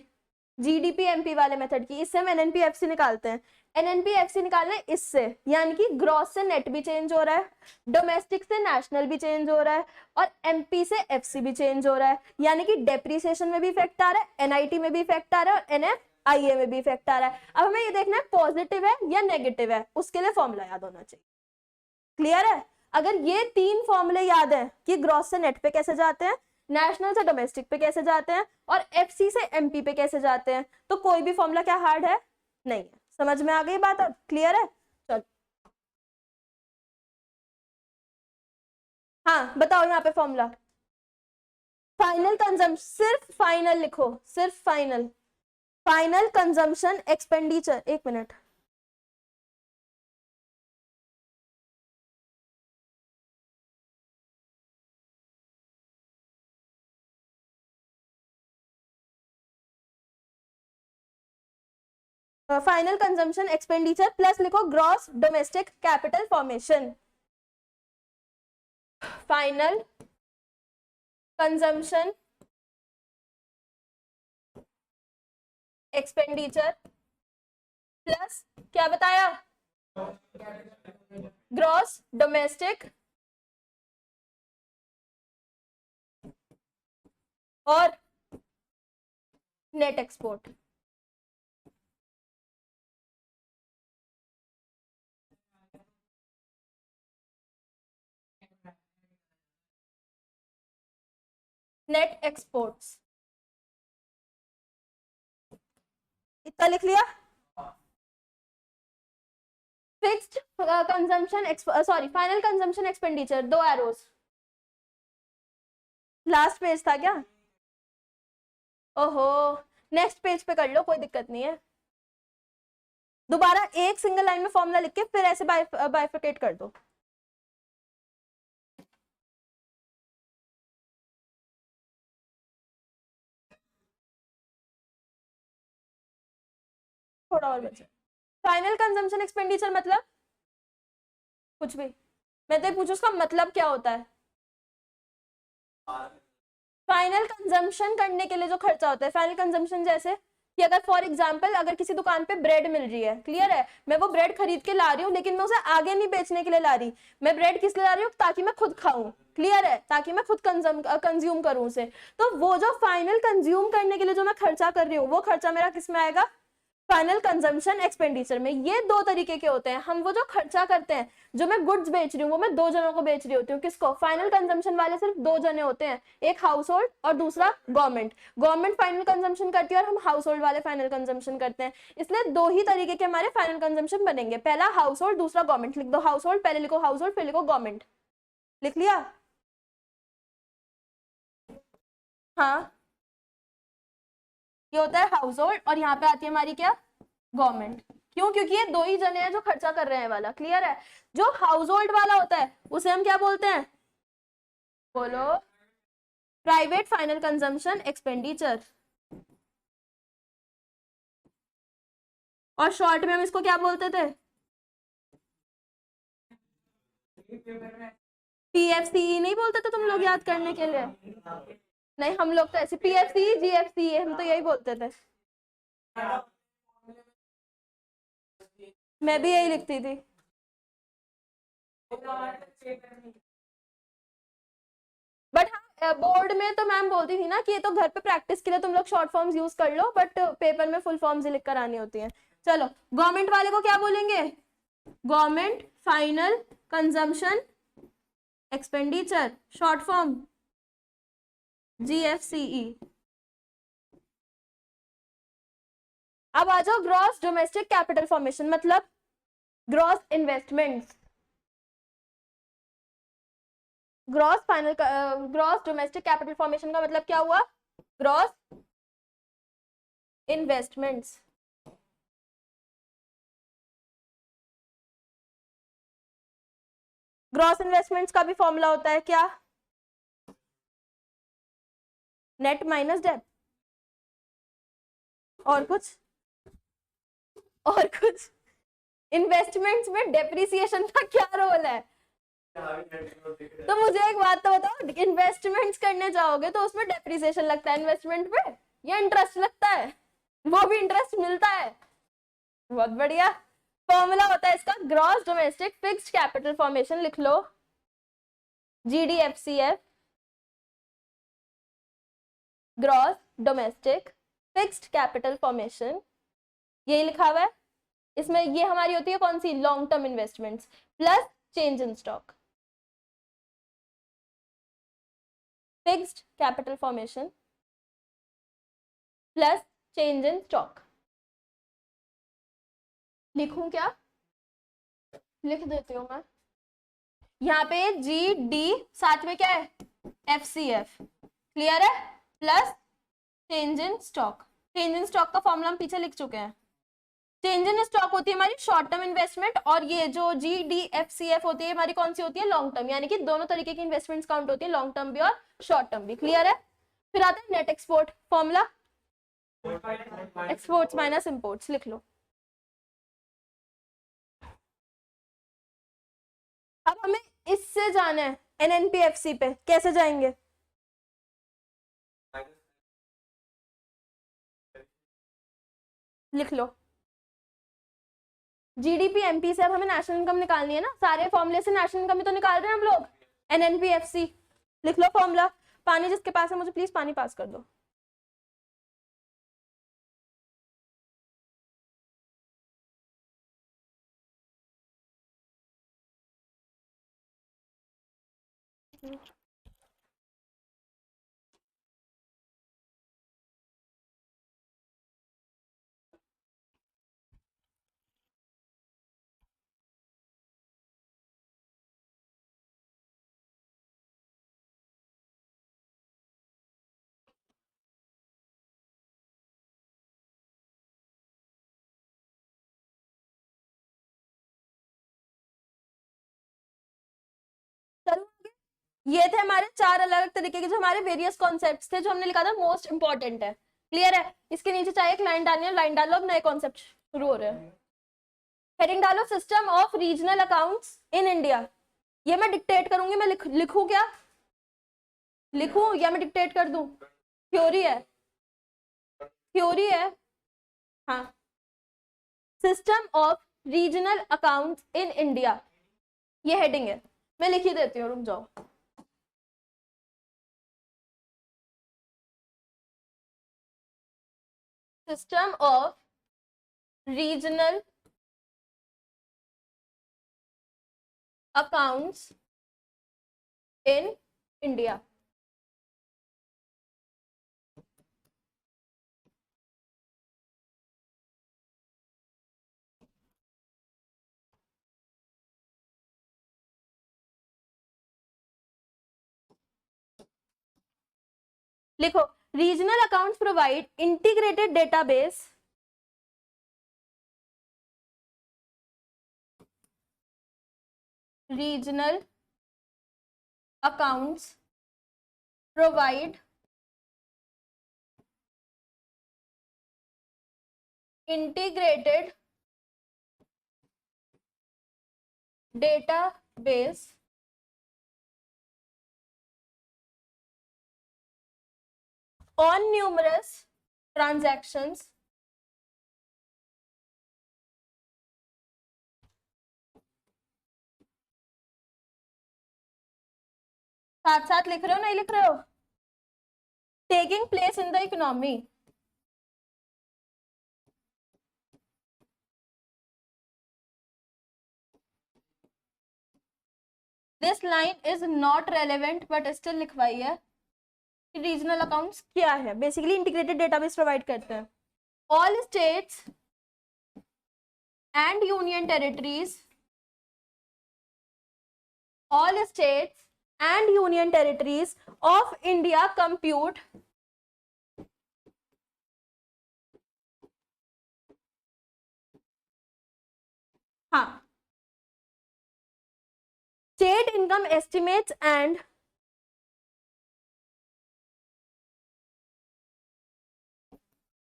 जीडीपी एमपी वाले मेथड की, इससे हम एनएनपीएफसी निकालते हैं। एनएनपीएफसी निकालना है इससे, यानी कि ग्रॉस से नेट भी चेंज हो रहा है, डोमेस्टिक से नेशनल भी चेंज हो रहा है, और एमपी से एफसी भी चेंज हो रहा है, यानी कि डेप्रिसिएशन में भी इफेक्ट आ रहा है, एनआईटी में भी इफेक्ट आ रहा है, और एनएफआईए में भी इफेक्ट आ रहा है। अब हमें ये देखना है पॉजिटिव है या नेगेटिव है, उसके लिए फॉर्मूला याद होना चाहिए। क्लियर है। अगर ये तीन फॉर्मूले याद है कि ग्रॉस से नेट पे कैसे जाते हैं, नेशनल से डोमेस्टिक पे कैसे जाते हैं, और एफसी से एमपी पे कैसे जाते हैं, तो कोई भी फॉर्मूला क्या हार्ड है, नहीं है। समझ में आ गई बात अब, क्लियर है। चलो हाँ बताओ यहाँ पे फॉर्मूला, फाइनल कंजम्पशन, सिर्फ फाइनल लिखो, सिर्फ फाइनल, फाइनल कंजम्पशन एक्सपेंडिचर। एक minute, final consumption expenditure plus लिखो gross domestic capital formation. Final consumption expenditure plus क्या बताया, ग्रॉस डोमेस्टिक और नेट एक्सपोर्ट। नेट एक्सपोर्ट्स इतना लिख लिया। Fixed consumption, sorry final consumption expenditure, दो एरोस, लास्ट पेज था क्या, ओहो नेक्स्ट पेज पे कर लो, कोई दिक्कत नहीं है। दोबारा एक सिंगल लाइन में फॉर्मूला लिख के फिर ऐसे बाइफिकेट कर दो। थोड़ा और बचा। फाइनल कंजम्पशन एक्सपेंडिचर मतलब कुछ भी, मैं तो पूछू उसका मतलब क्या होता है। फाइनल कंजम्पशन करने के लिए जो खर्चा होता है, फाइनल कंजम्पशन जैसे कि अगर फॉर एग्जांपल अगर किसी दुकान पे ब्रेड मिल रही है, क्लियर है, मैं वो ब्रेड खरीद के ला रही हूँ लेकिन मैं उसे आगे नहीं बेचने के लिए ला रही, मैं ब्रेड किस लिए ला रही हूँ, ताकि मैं खुद खाऊं। क्लियर है, ताकि मैं खुद कंज्यूम करूं उसे। तो वो जो फाइनल कंज्यूम करने के लिए जो मैं खर्चा कर रही हूँ वो खर्चा मेरा किस में आएगा, फाइनल कंजम्पशन एक्सपेंडिचर में। ये दो तरीके के होते हैं, हम वो जो खर्चा करते हैं, जो मैं गुड्स बेच रही हूँ वो मैं दो जनों को बेच रही होती हूँ। किसको, फाइनल कंजम्पशन वाले सिर्फ दो जने होते हैं, एक हाउस होल्ड और दूसरा गवर्नमेंट। गवर्नमेंट फाइनल कंजम्पशन करती है और हम हाउस होल्ड वाले फाइनल कंजम्पशन करते हैं। इसलिए दो ही तरीके के हमारे फाइनल कंजम्पशन बनेंगे, पहला हाउस होल्ड दूसरा गवर्नमेंट। लिख दो हाउस होल्ड, पहले लिखो हाउस होल्ड फिर लिखो गवर्नमेंट। लिख लिया। हाँ ये होता है हाउस होल्ड और यहाँ पे आती है हमारी क्या, गवर्नमेंट। क्यों, क्योंकि ये दो ही जने हैं जो खर्चा कर रहे हैं वाला। क्लियर है। जो हाउस होल्ड वाला होता है उसे हम क्या बोलते हैं, बोलो, प्राइवेट फाइनल कंजम्पशन एक्सपेंडिचर, और शॉर्ट में हम इसको क्या बोलते थे, पीएफसीई। नहीं बोलते थे तुम लोग याद करने के लिए, नहीं हम लोग तो ऐसे पीएफसी जीएफसी हम तो यही बोलते थे, मैं भी यही लिखती थी। बट हाँ बोर्ड में तो मैम बोलती थी ना कि ये तो घर पे प्रैक्टिस के लिए तुम लोग शॉर्ट फॉर्म्स यूज कर लो, बट पेपर में फुल फॉर्म्स ही लिख कर आनी होती हैं। चलो गवर्नमेंट वाले को क्या बोलेंगे? Government final consumption expenditure, short form GFCE। अब आ जाओ ग्रॉस डोमेस्टिक कैपिटल फॉर्मेशन, मतलब gross investments. Gross domestic capital formation का मतलब क्या हुआ? Gross investments. ग्रॉस इन्वेस्टमेंट्स का भी फॉर्मूला होता है क्या? Net minus debt. और कुछ? और कुछ? इन्वेस्टमेंट्स में डेप्रिसिएशन का क्या रोल है? तो मुझे एक बात तो बताओ, इन्वेस्टमेंट्स करने जाओगे तो उसमें डेप्रिसिएशन लगता है इन्वेस्टमेंट पे, या इंटरेस्ट लगता है? वो भी इंटरेस्ट मिलता है। बहुत बढ़िया। फॉर्मूला होता है इसका gross domestic fixed capital formation, लिख लो GDFCF, gross domestic fixed capital formation, यही लिखा हुआ है इसमें। ये हमारी होती है कौन सी? Long term investments plus change in stock. Fixed capital formation plus change in stock. लिखूं क्या? लिख देती हूँ मैं। यहाँ पे GD, साथ में क्या है? FCF, क्लियर है? Plus change in stock. Change in stock का फॉर्मूला हम पीछे लिख चुके हैं। चेंज इन स्टॉक होती है हमारी शॉर्ट टर्म इन्वेस्टमेंट, और ये जो GDFCF होती है हमारी कौन सी होती है? Long term. यानी कि दोनों तरीके की इन्वेस्टमेंट्स काउंट होती है, लॉन्ग टर्म भी और शॉर्ट टर्म भी। क्लियर है? फिर आता है net export formula, exports minus imports, लिख लो। अब हमें इससे जाना है NNPFC पे, कैसे जाएंगे? लिख लो GDP MP से। अब हमें नेशनल इनकम निकालनी है ना, सारे फॉर्मूले से नेशनल इनकम ही तो निकाल रहे हैं हम लोग। NNPFC लिख लो फॉर्मूला। पानी जिसके पास है मुझे प्लीज पानी पास कर दो। ये थे हमारे चार अलग अलग तरीके के जो हमारे वेरियस कॉन्सेप्ट्स थे, जो हमने लिखा था मोस्ट इंपॉर्टेंट है। क्लियर है? इसके नीचे चाहे एक लाइन डालनी है, लाइन डालो, अब नए कॉन्सेप्ट शुरू हो रहे हैं। हेडिंग डालो system of regional accounts in India. ये मैं डिक्टेट करूंगी, मैं लिखूं क्या? लिखूं या मैं डिक्टेट कर दूं? थ्योरी है, थ्योरी है। हाँ, system of regional accounts in India, ये हेडिंग है। मैं लिख ही देती हूँ, रुक जाओ। System of regional accounts in India. लिखो regional accounts provide integrated database regional accounts provide integrated database on numerous transactions साथ साथ लिख रहे हो नहीं लिख रहे हो? Taking place in the economy, this line is not relevant but still लिखवाई है। रीजनल अकाउंट्स क्या है? बेसिकली इंटीग्रेटेड डेटाबेस प्रोवाइड करते हैं। All states and union territories, all states and union territories of India compute हाँ state income estimates and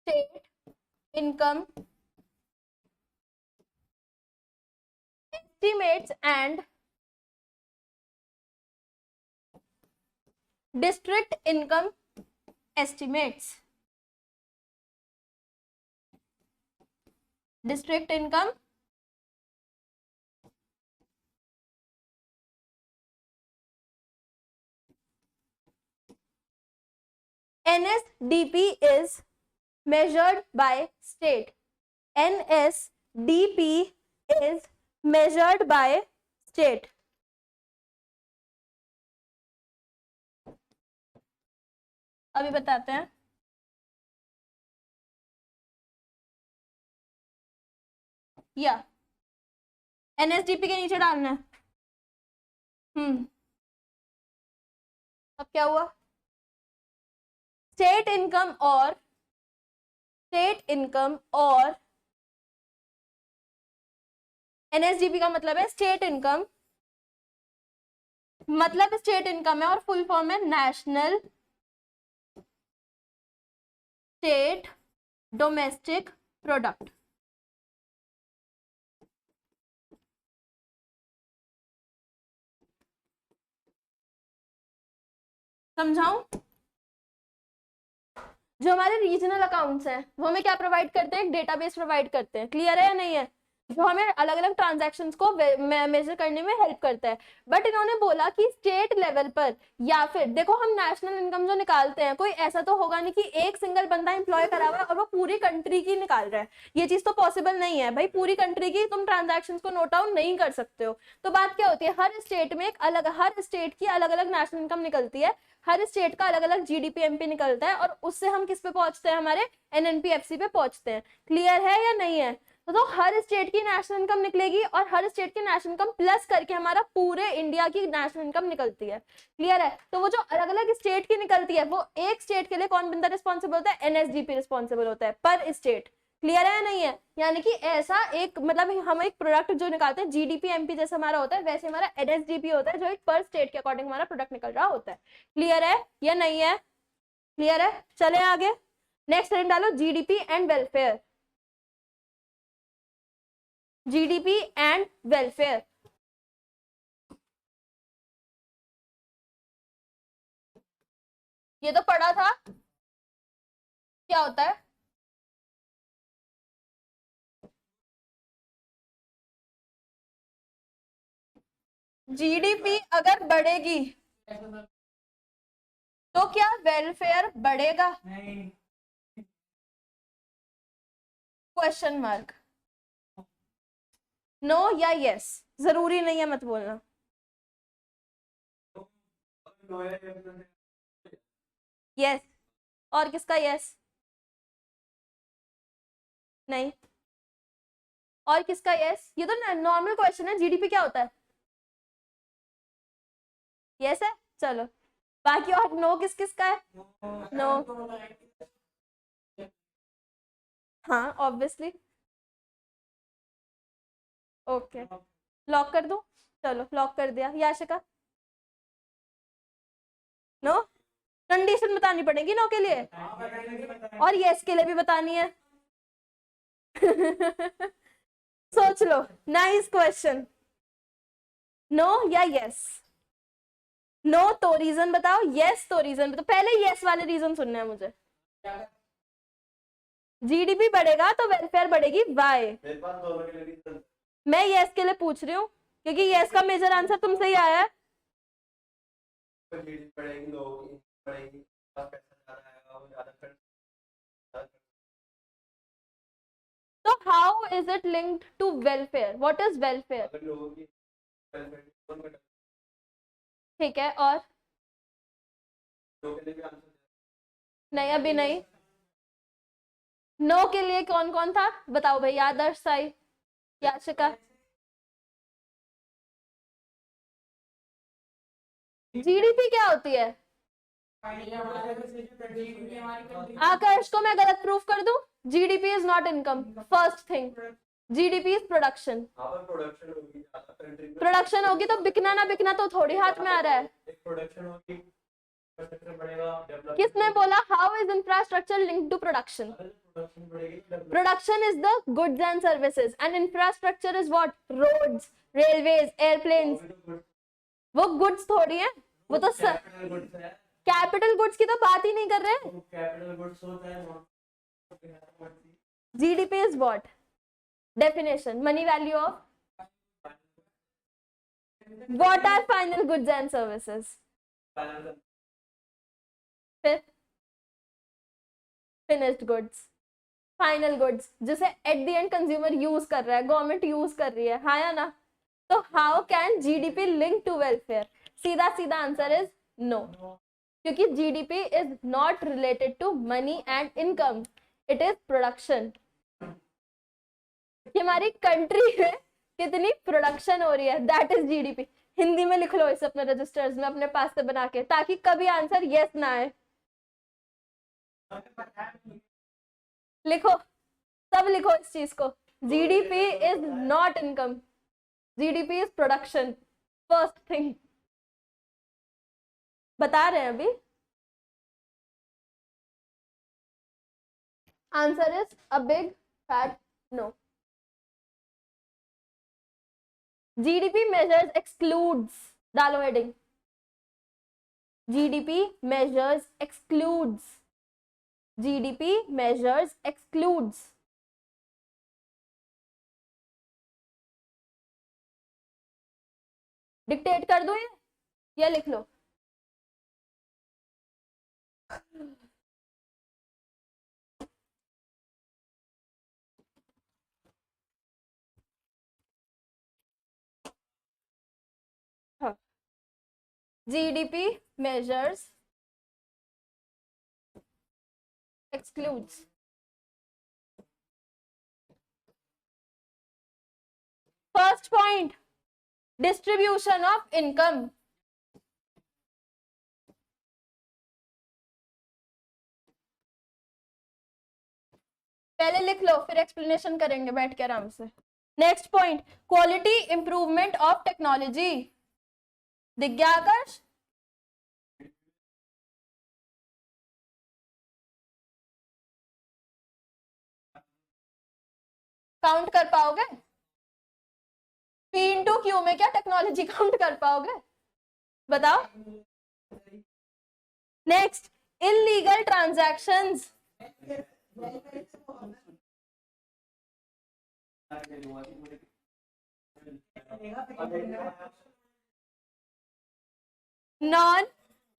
state income estimates and district income estimates, district income NSDP is measured by state, NSDP is measured by state। अभी बताते हैं। या NSDP के नीचे डालना है। अब क्या हुआ? स्टेट इनकम और एनएसडीपी का मतलब है स्टेट इनकम, मतलब स्टेट इनकम है और फुल फॉर्म है नेशनल स्टेट डोमेस्टिक प्रोडक्ट। समझाऊं? जो हमारे रीजनल अकाउंट्स हैं वो हमें क्या प्रोवाइड करते हैं? एक डेटाबेस प्रोवाइड करते हैं। क्लियर है या नहीं है? जो हमें अलग अलग ट्रांजैक्शंस को मेजर करने में हेल्प करता है। बट इन्होंने बोला कि स्टेट लेवल पर, या फिर देखो हम नेशनल इनकम जो निकालते हैं, कोई ऐसा तो होगा नहीं कि एक सिंगल बंदा एम्प्लॉय करा हुआ है और वो पूरी कंट्री की निकाल रहा है। ये चीज तो पॉसिबल नहीं है भाई, पूरी कंट्री की तुम ट्रांजैक्शंस को नोट डाउन नहीं कर सकते हो। तो बात क्या होती है, हर स्टेट में हर स्टेट की अलग अलग नेशनल इनकम निकलती है, हर स्टेट का अलग अलग जीडीपी एमपी निकलता है, और उससे हम किस पे पहुंचते हैं? हमारे एनएनपीएफसी पे पहुंचते हैं। क्लियर है या नहीं है? तो हर स्टेट की नेशनल इनकम निकलेगी और हर स्टेट की नेशनल इनकम प्लस करके हमारा पूरे इंडिया की नेशनल इनकम निकलती है। क्लियर है? तो वो जो अलग अलग स्टेट की निकलती है, वो एक स्टेट के लिए कौन बंदा रिस्पॉन्सिबल होता है? एनएसडीपी रिस्पॉन्सिबल होता है पर स्टेट। क्लियर है या नहीं है? यानी कि ऐसा एक मतलब हम एक प्रोडक्ट जो निकालते हैं जीडीपी एमपी जैसे हमारा होता है, वैसे हमारा एनएसडीपी होता है जो एक पर स्टेट के अकॉर्डिंग हमारा प्रोडक्ट निकल रहा होता है। क्लियर है या नहीं है? क्लियर है? चले आगे। नेक्स्ट हेडिंग डालो GDP and welfare. GDP and welfare, ये तो पढ़ा था। क्या होता है? जीडीपी अगर बढ़ेगी तो क्या वेलफेयर बढ़ेगा? Question mark. नो या यस? जरूरी नहीं है, मत बोलना। यस। और किसका यस? नहीं। और किसका यस? ये तो नॉर्मल क्वेश्चन है। जीडीपी क्या होता है? यस है। चलो बाकी और नो किस किस का है? नो। हाँ ऑब्वियसली। ओके लॉक कर दूं? चलो लॉक कर दिया। याशिका? नो? कंडीशन बतानी पड़ेगी नो के लिए, और यस के लिए भी बतानी है। सोच लो। Nice question. नो या यस? नो तो रीजन बताओ, यस तो रीजन बताओ। पहले यस वाले रीजन सुनने हैं मुझे। जीडीपी बढ़ेगा तो वेलफेयर बढ़ेगी, वाई? मैं यस के लिए पूछ रही हूँ क्योंकि यस का मेजर आंसर तुमसे ही आया है। तो how is it linked to welfare? What is welfare? ठीक है, और नहीं, अभी नहीं। नो के लिए कौन कौन था बताओ भाई, आदर्श, साई, याशिका। जीडीपी क्या होती है? आकाश को मैं गलत प्रूफ कर दूं? GDP is not income, first thing. GDP is production. Production होगी तो बिकना ना बिकना तो थोड़ी हाथ में आ रहा है। किसने बोला how is infrastructure linked to production? Production is the goods and services and infrastructure is what? Roads, railways, airplanes. वो गुड्स थोड़ी है, वो तो कैपिटल गुड्स की तो बात ही नहीं कर रहे। GDP is what? Definition, money value of what are final goods and services. फिर फिनिश्ड गुड्स, फाइनल गुड्स जिसे at the end consumer use कर रहा है, गवर्नमेंट यूज कर रही है, हाँ या ना? तो how can GDP link to welfare? सीधा सीधा आंसर इज नो, क्योंकि GDP is not related to money and income, it is production. कि हमारी कंट्री में कितनी प्रोडक्शन हो रही है, दैट इज जीडीपी। हिंदी में लिख लो इसे अपने रजिस्टर्स में अपने पास से बना के, ताकि कभी आंसर यस ना आए। लिखो, सब लिखो इस चीज को। GDP is not income, GDP is production, first thing. बता रहे हैं अभी। Answer is a big fat no. GDP measures excludes, डालो heading, GDP measures excludes, GDP measures excludes. Dictate कर दो ये लिख लो। हाँ, GDP measures excludes first point, distribution of income। पहले लिख लो फिर एक्सप्लेनेशन करेंगे बैठ के आराम से। Next point, quality improvement of technology. दिख गया आकाश? काउंट कर पाओगे? पी इंटू क्यू में क्या टेक्नोलॉजी काउंट कर पाओगे? बताओ। Next, illegal transactions. Non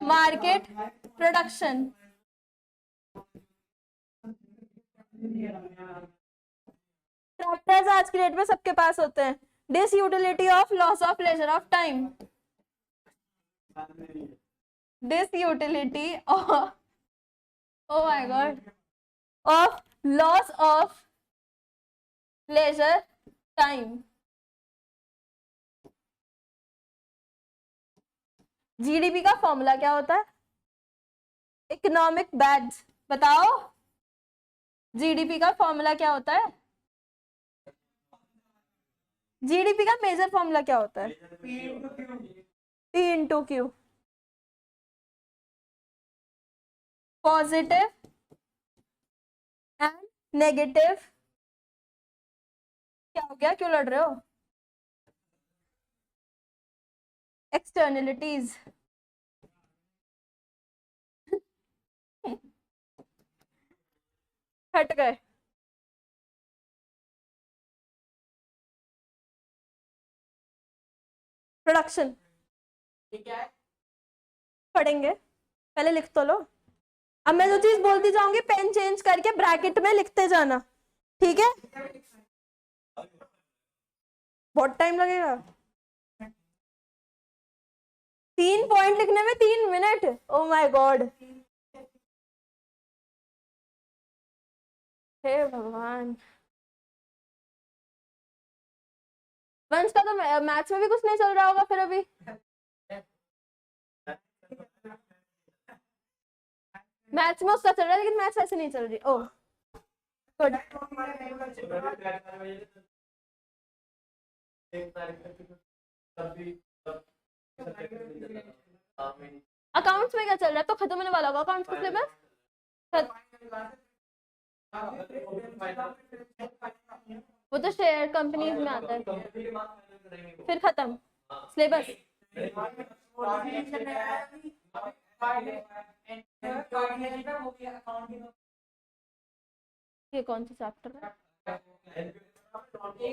market production. Tractors आज की डेट में सबके पास होते हैं। Disutility of loss of leisure of time, disutility of, oh my God, of loss of leisure time. GDP का फॉर्मूला क्या होता है? इकोनॉमिक बैच, बताओ। जीडीपी का फॉर्मूला क्या होता है? जीडीपी का मेजर फॉर्मूला क्या होता है? P into Q. Positive and negative, क्या हो गया, क्यों लड़ रहे हो? एक्सटर्नलिटीज। हट गए। प्रोडक्शन, पढ़ेंगे, पहले लिख तो लो। अब मैं जो चीज बोलती जाऊंगी पेन चेंज करके ब्रैकेट में लिखते जाना, ठीक है? बहुत टाइम लगेगा 3 पॉइंट लिखने में 3 मिनट? ओ माय गॉड, हे भगवान। वंश का तो मैथ्स में भी कुछ नहीं चल रहा होगा फिर अभी। मैथ्स में उसका चल रहा है लेकिन मैथ्स ऐसे नहीं चल रही। ओ गुड। अकाउंट्स में क्या चल रहा है? तो खत्म होने वाला होगा अकाउंट्स का सिलेबस। वो तो शेयर कंपनीज में आता है, फिर खत्म सिलेबस। ये कौन सा चैप्टर है?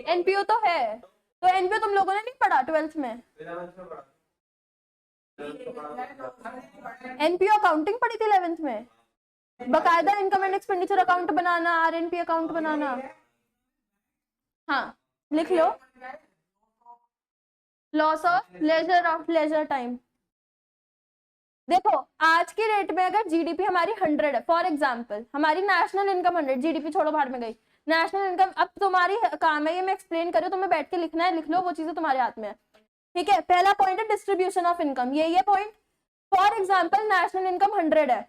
एनपीओ तो है, तो एनपीओ तुम लोगों ने नहीं पढ़ा 12th में? एनपीओ अकाउंटिंग पढ़ी थी 11th में, बकायदा इनकम एंड एक्सपेंडिचर अकाउंट बनाना, आरएनपी अकाउंट बनाना। हाँ लिख लो, लॉस ऑफ लेजर टाइम। देखो आज की रेट में अगर जीडीपी हमारी 100 है, फॉर एग्जांपल हमारी नेशनल इनकम 100, जीडीपी छोड़ो बाहर में गई, नेशनल इनकम। अब तुम्हारी काम है ये मैं एक्सप्लेन करूँ, तुम्हें बैठ के लिखना है, लिख लो, वो चीजें तुम्हारे हाथ में है, ठीक है? पहला पॉइंट है डिस्ट्रीब्यूशन ऑफ इनकम, ये point. For example national income 100 है,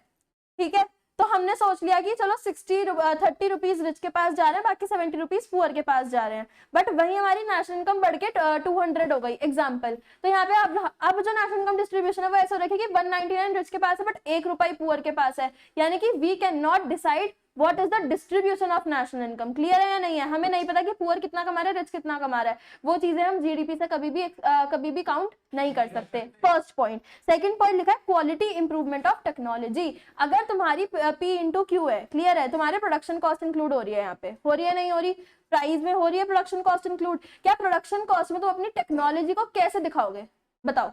ठीक है? तो हमने सोच लिया कि चलो 30 रुपीज रिच के पास जा रहे हैं, बाकी 70 रुपीज पुअर के पास जा रहे हैं, बट वही हमारी नेशनल इनकम बढ़ के 200 हो गई एग्जाम्पल। तो यहाँ पे अब जो नेशनल इनकम डिस्ट्रीब्यूशन है वो ऐसा रखेगी 199 रिच के पास है बट 1 रुपये पुअर के पास है, यानी कि we can not decide what is the distribution of national income. Clear है या नहीं है? हमें नहीं पता कि पुअर कितना कमा रहा है, रिच कितना कमा रहा है, वो चीजें हम जीडीपी से कभी भी काउंट नहीं कर सकते। First point. सेकंड पॉइंट लिखा है क्वालिटी इंप्रूवमेंट ऑफ टेक्नोलॉजी। अगर तुम्हारी पी इंटू क्यू है, क्लियर है, तुम्हारे प्रोडक्शन कॉस्ट इंक्लूड हो रही है, यहाँ पे हो रही है नहीं हो रही? प्राइस में हो रही है प्रोडक्शन कॉस्ट इंक्लूड। क्या प्रोडक्शन कॉस्ट में तुम अपनी टेक्नोलॉजी को कैसे दिखाओगे? बताओ,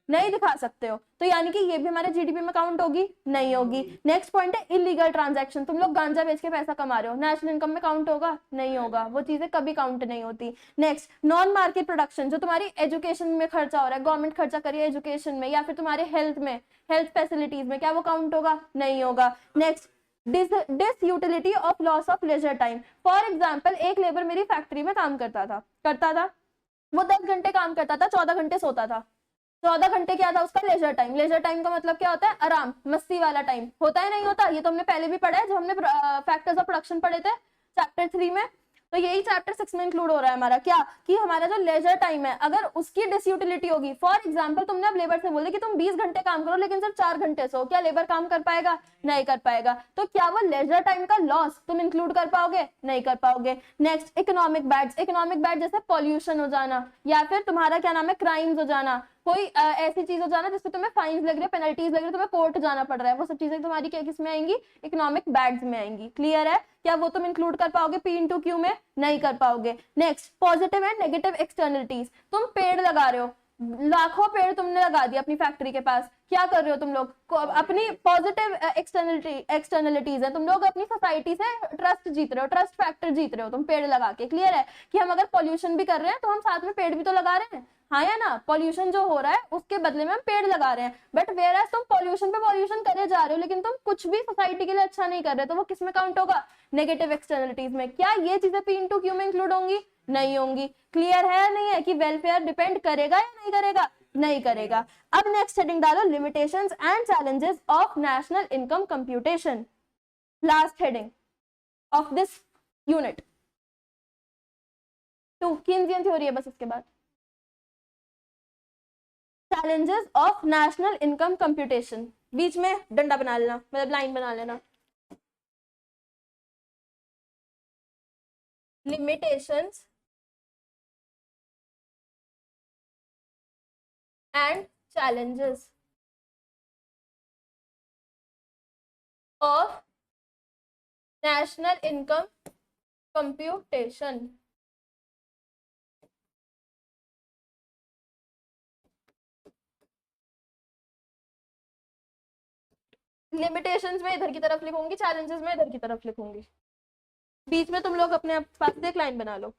नहीं दिखा सकते हो, तो यानी कि ये भी हमारे जीडीपी में काउंट होगी? नहीं होगी। नेक्स्ट पॉइंट है इलीगल ट्रांजैक्शन, तुम लोग गांजा बेच के पैसा कमा रहे हो, नेशनल इनकम में काउंट होगा? नहीं होगा, वो चीजें कभी काउंट नहीं होती। नेक्स्ट नॉन मार्केट प्रोडक्शन, जो तुम्हारी एजुकेशन में खर्चा हो रहा है, गवर्नमेंट खर्चा करिए एजुकेशन में या फिर तुम्हारे हेल्थ में, हेल्थ फैसिलिटीज में, क्या वो काउंट होगा? नहीं होगा। Next disutility of loss of leisure time. For example एक लेबर मेरी फैक्ट्री में काम करता था, वो 10 घंटे काम करता था, 14 घंटे सोता था। 14 घंटे क्या था उसका? Leisure time. लेजर टाइम का मतलब क्या होता है? आराम, मस्ती वाला टाइम। होता है नहीं होता? ये तो हमने पहले भी पढ़ा है जब हमने फैक्टर्स ऑफ प्रोडक्शन पढ़े थे चैप्टर 3 में। तो यही चैप्टर 6 में इंक्लूड हो रहा है हमारा, क्या कि हमारा जो लेजर टाइम है अगर उसकी डिसयूटिलिटी होगी, फॉर एग्जांपल तुमने अब लेबर से बोल दिया कि तुम 20 घंटे काम करो लेकिन सिर्फ 4 घंटे सो, क्या लेबर काम कर पाएगा? नहीं कर पाएगा। तो क्या वो लेजर टाइम का लॉस तुम इंक्लूड कर पाओगे? नहीं कर पाओगे। Next economic bads. Economic bad जैसे पॉल्यूशन हो जाना या फिर तुम्हारा क्या नाम है क्राइम्स हो जाना, कोई ऐसी चीज हो जाना जिससे तुम्हें फाइन्स लग रही है, पेनल्टीज लग रही है, तुम्हें कोर्ट जाना पड़ रहा है, वो सब चीजें तुम्हारी क्या किस में आएंगी? इकोनॉमिक बैड्स में आएंगी। क्लियर है? क्या वो तुम इंक्लूड कर पाओगे पी इंटू क्यू में? नहीं कर पाओगे। Next positive and negative externalities. तुम पेड़ लगा रहे हो, लाखों पेड़ तुमने लगा दिया अपनी फैक्ट्री के पास, क्या कर रहे हो तुम लोग? अपनी पॉजिटिव एक्सटर्नलिटीज है, तुम लोग अपनी सोसाइटी से ट्रस्ट जीत रहे हो, ट्रस्ट फैक्टर जीत रहे हो तुम पेड़ लगा के। क्लियर है कि हम अगर पॉल्यूशन भी कर रहे हैं तो हम साथ में पेड़ भी तो लगा रहे हैं, हाँ या ना? पॉल्यूशन जो हो रहा है उसके बदले में हम पेड़ लगा रहे हैं, बट वेयर एज तुम पॉल्यूशन पे पॉल्यूशन करे जा रहे हो लेकिन तुम कुछ भी सोसाइटी के लिए अच्छा नहीं कर रहे, तो वो किस में काउंट होगा? नेगेटिव एक्सटर्नलिटीज में। क्या ये चीजें पी इंटू क्यू में इंक्लूड होंगी? नहीं होंगी। क्लियर है या नहीं है कि वेलफेयर डिपेंड करेगा या नहीं करेगा? नहीं करेगा। अब नेक्स्ट हेडिंग डालो limitations and challenges of national income computation. Last heading of this unit 2 Keynesian theory है बस, इसके बाद challenges of national income computation. बीच में डंडा बना लेना, मतलब लाइन बना लेना। Limitations and challenges of national income computation। लिमिटेशंस में इधर की तरफ लिखूंगी, चैलेंजेस में इधर की तरफ लिखूंगी, बीच में तुम लोग अपने पास से एक लाइन बना लो।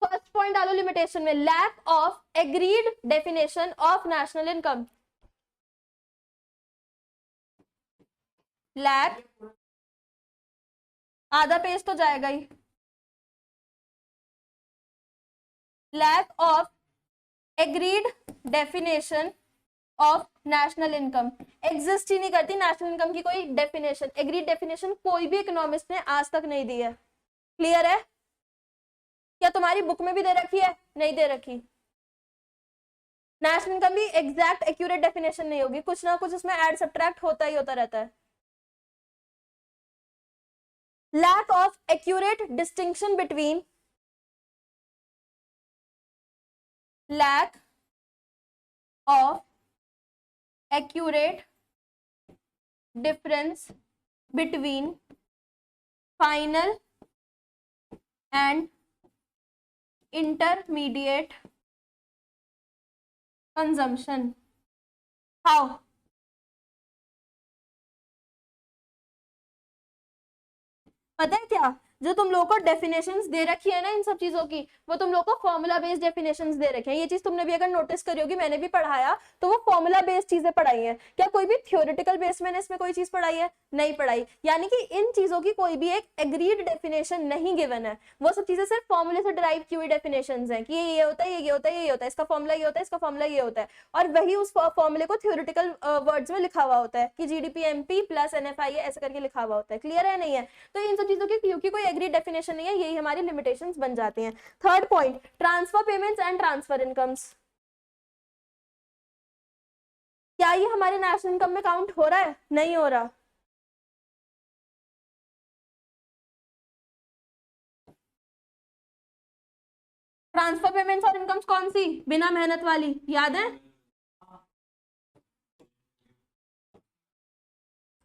फर्स्ट पॉइंट डालो लिमिटेशन में, lack of agreed definition of national income. Lack, आधा पेज तो जाएगा ही। Lack of agreed definition of national income, exist ही नहीं करती नेशनल इनकम की कोई डेफिनेशन। एग्रीड डेफिनेशन कोई भी इकोनॉमिस्ट ने आज तक नहीं दी है। क्लियर है? क्या तुम्हारी बुक में भी दे रखी है? नहीं दे रखी। नेशनल इनकम भी एग्जैक्ट एक्यूरेट डेफिनेशन नहीं होगी, कुछ ना कुछ उसमें ऐड सब्ट्रैक्ट होता ही होता रहता है। Lack of accurate distinction between, lack of accurate difference between final and intermediate consumption. How? पता है क्या, जो तुम लोगों को डेफिनेशंस दे रखी है ना इन सब चीजों की, वो तुम लोगों को फॉर्मूला बेस्ड डेफिनेशंस दे रखे हैं। ये चीज तुमने भी अगर नोटिस करी होगी, मैंने भी पढ़ाया, तो वो फॉर्मूला बेस्ड चीजें पढ़ाई है। क्या कोई भी थ्योरेटिकल बेस मैंने इसमें कोई चीज पढ़ाई है? नहीं पढ़ाई। यानी कि इन चीजों की कोई भी एक एग्रीड डेफिनेशन नहीं गिवन है, वो सब चीजें सिर्फ फॉर्मूले से डिराइव की हुई डेफिनेशंस हैं कि ये होता है, ये होता है, ये होता है, इसका फॉर्मूला ये होता है, इसका फॉर्मूला ये होता है, और वही उस फॉर्मूले को थ्योरेटिकल वर्ड्स में लिखा हुआ होता है कि जीडीपी प्लस एनएफआई ऐसे करके लिखा हुआ होता है। क्लियर है? नहीं है? तो इन सब चीजों की क्योंकि कोई एग्रीड डेफिनेशन नहीं है, यही हमारी लिमिटेशंस बन जाती हैं। Third point, transfer payments and transfer incomes. क्या ये हमारे नेशनल इनकम में काउंट हो रहा है? नहीं हो रहा। ट्रांसफर पेमेंट्स और इनकम्स कौन सी? बिना मेहनत वाली, याद है?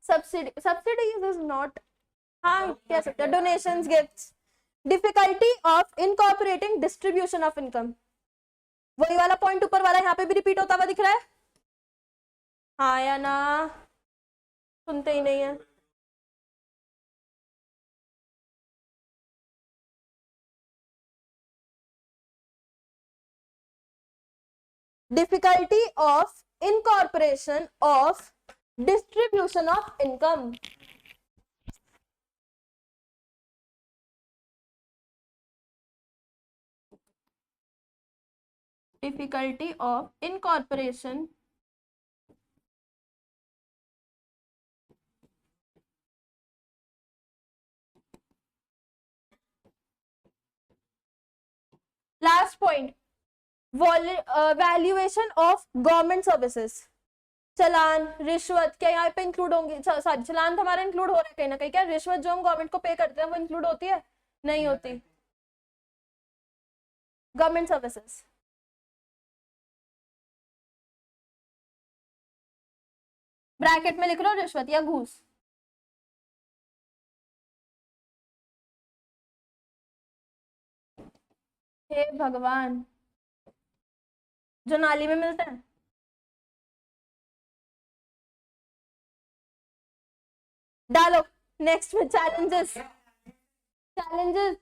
सब्सिडीज इज नॉट, हाँ कह सकते हैं, donations, gifts. Difficulty of incorporating distribution of income, वही वाला पॉइंट ऊपर वाला यहाँ पे भी रिपीट होता हुआ दिख रहा है, हाँ या ना? सुनते ही नहीं है। Difficulty of incorporation of distribution of income. Difficulty of incorporation last point, valuation of government services. चलान, रिश्वत क्या यहाँ पे इंक्लूड होंगे? सॉरी, चलान तो हमारा इंक्लूड हो रहा है कहीं ना कहीं। क्या रिश्वत जो हम गवर्नमेंट को पे करते हैं वो इंक्लूड होती है? नहीं होती। गवर्नमेंट सर्विसेज, ब्रैकेट में लिख लो रिश्वत या घूस। हे भगवान, जो नाली में मिलते हैं। डालो नेक्स्ट में challenges. Challenges,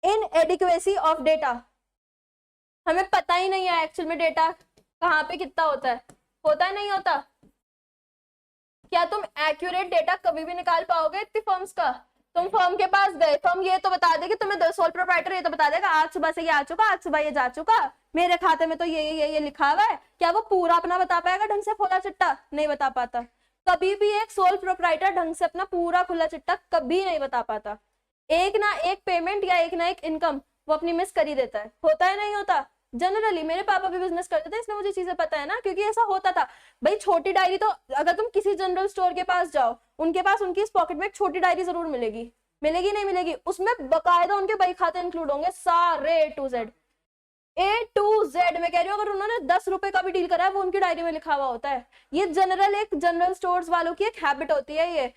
inadequacy of data, हमें पता ही नहीं है एक्चुअल में डेटा कहाँ पे कितना होता है, होता है नहीं होता। क्या तुम एक्यूरेट डेटा कभी भी निकाल पाओगे इतनी फर्म्स का? तुम फर्म के पास गए, फर्म ये तो बता देगी तुम्हें, सोल प्रोप्राइटर ये तो बता देगा आज सुबह से ये आ चुका, आज सुबह ये जा चुका, मेरे खाते में तो ये लिखा हुआ है। क्या वो पूरा अपना बता पाएगा ढंग से खुला चिट्टा? नहीं बता पाता। कभी भी एक सोल प्रोप्राइटर ढंग से अपना पूरा खुला चिट्टा कभी नहीं बता पाता। एक ना एक पेमेंट या एक ना एक इनकम वो अपनी मिस कर ही देता है। होता है नहीं होता? जनरली मेरे पापा भी बिजनेस करते थे, इसलिए मुझे चीजें पता है ना, क्योंकि ऐसा होता था। भाई छोटी डायरी तो अगर तुम किसी जनरल स्टोर के पास जाओ, उनके पास उनकी इस पॉकेट में एक छोटी डायरी जरूर मिलेगी। मिलेगी नहीं मिलेगी? उसमें बकायदा उनके बही खाते इंक्लूड होंगे सारे A to Z में कह रही हूँ। अगर उन्होंने 10 रुपए का भी डील करा है वो उनकी डायरी में लिखा हुआ होता है। ये जनरल एक जनरल स्टोर्स वालों की एक हैबिट होती है ये।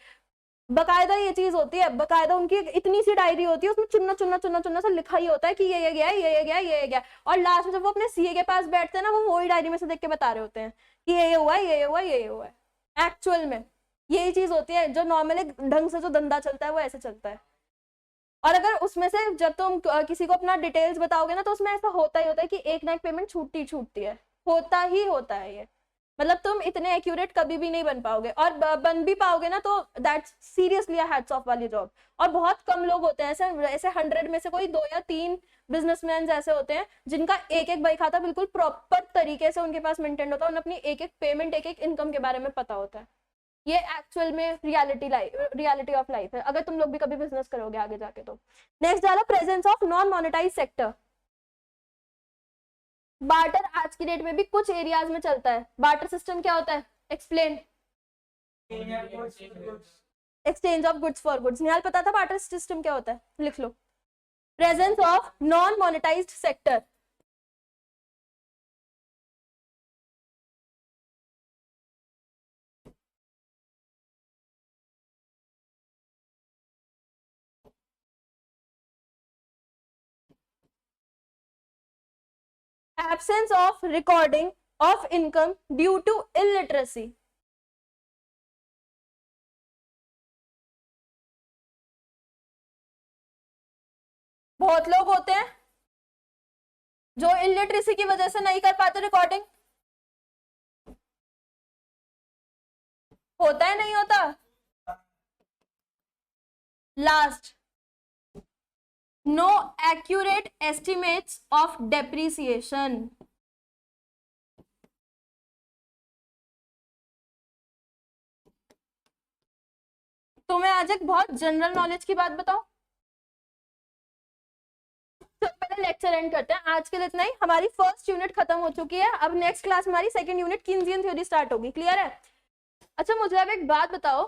बकायदा ये चीज होती है, बकायदा उनकी इतनी सी डायरी होती है, उसमें चुनना चुनना चुनना चुनना सा लिखा ही होता है कि ये गया, ये गया, ये गया, और लास्ट में जब वो अपने सीए के पास बैठते हैं ना, वो वही डायरी में से देख के बता रहे होते हैं कि ये हुआ है, ये हुआ है, ये हुआ है। एक्चुअल में यही चीज होती है, जो नॉर्मली ढंग से जो धंधा चलता है वो ऐसे चलता है। और अगर उसमें से जब तुम किसी को अपना डिटेल्स बताओगे ना, तो उसमें ऐसा होता ही होता है कि एक ना एक पेमेंट छूटती है, होता ही होता है ये। मतलब तुम इतने एक्यूरेट कभी भी नहीं बन पाओगे, और बन भी पाओगे ना तो दैट्स सीरियसली हैट्स ऑफ वाली जॉब। और बहुत कम लोग होते हैं ऐसे, ऐसे 100 में से कोई 2 या 3 बिजनेसमैन ऐसे होते हैं जिनका एक एक बही खाता बिल्कुल प्रॉपर तरीके से उनके पास मेंटेन होता है, उन्हें अपनी एक एक पेमेंट, एक एक इनकम के बारे में पता होता है। ये एक्चुअल में रियलिटी ऑफ लाइफ है, अगर तुम लोग भी कभी बिजनेस करोगे आगे जाके तो। नेक्स्ट डाला presence of non monetize sector. Barter आज की डेट में भी कुछ एरियाज में चलता है। बार्टर सिस्टम क्या होता है, explain. Exchange of goods for goods. Nihal पता था बार्टर सिस्टम क्या होता है, लिख लो। Presence of non monetized sector. absence of recording of income due to illiteracy। बहुत लोग होते हैं जो इलिटरेसी की वजह से नहीं कर पाते रिकॉर्डिंग। होता है नहीं होता। Last, no accurate estimates of depreciation. तुम्हें आज एक बहुत जनरल नॉलेज की बात बताओ, तो पहले लेक्चर एंड करते हैं। आज के लिए इतना ही। हमारी फर्स्ट यूनिट खत्म हो चुकी है, अब नेक्स्ट क्लास में हमारी सेकंड यूनिट कीन्सियन थ्योरी स्टार्ट होगी। क्लियर है? अच्छा मुझे अब एक बात बताओ,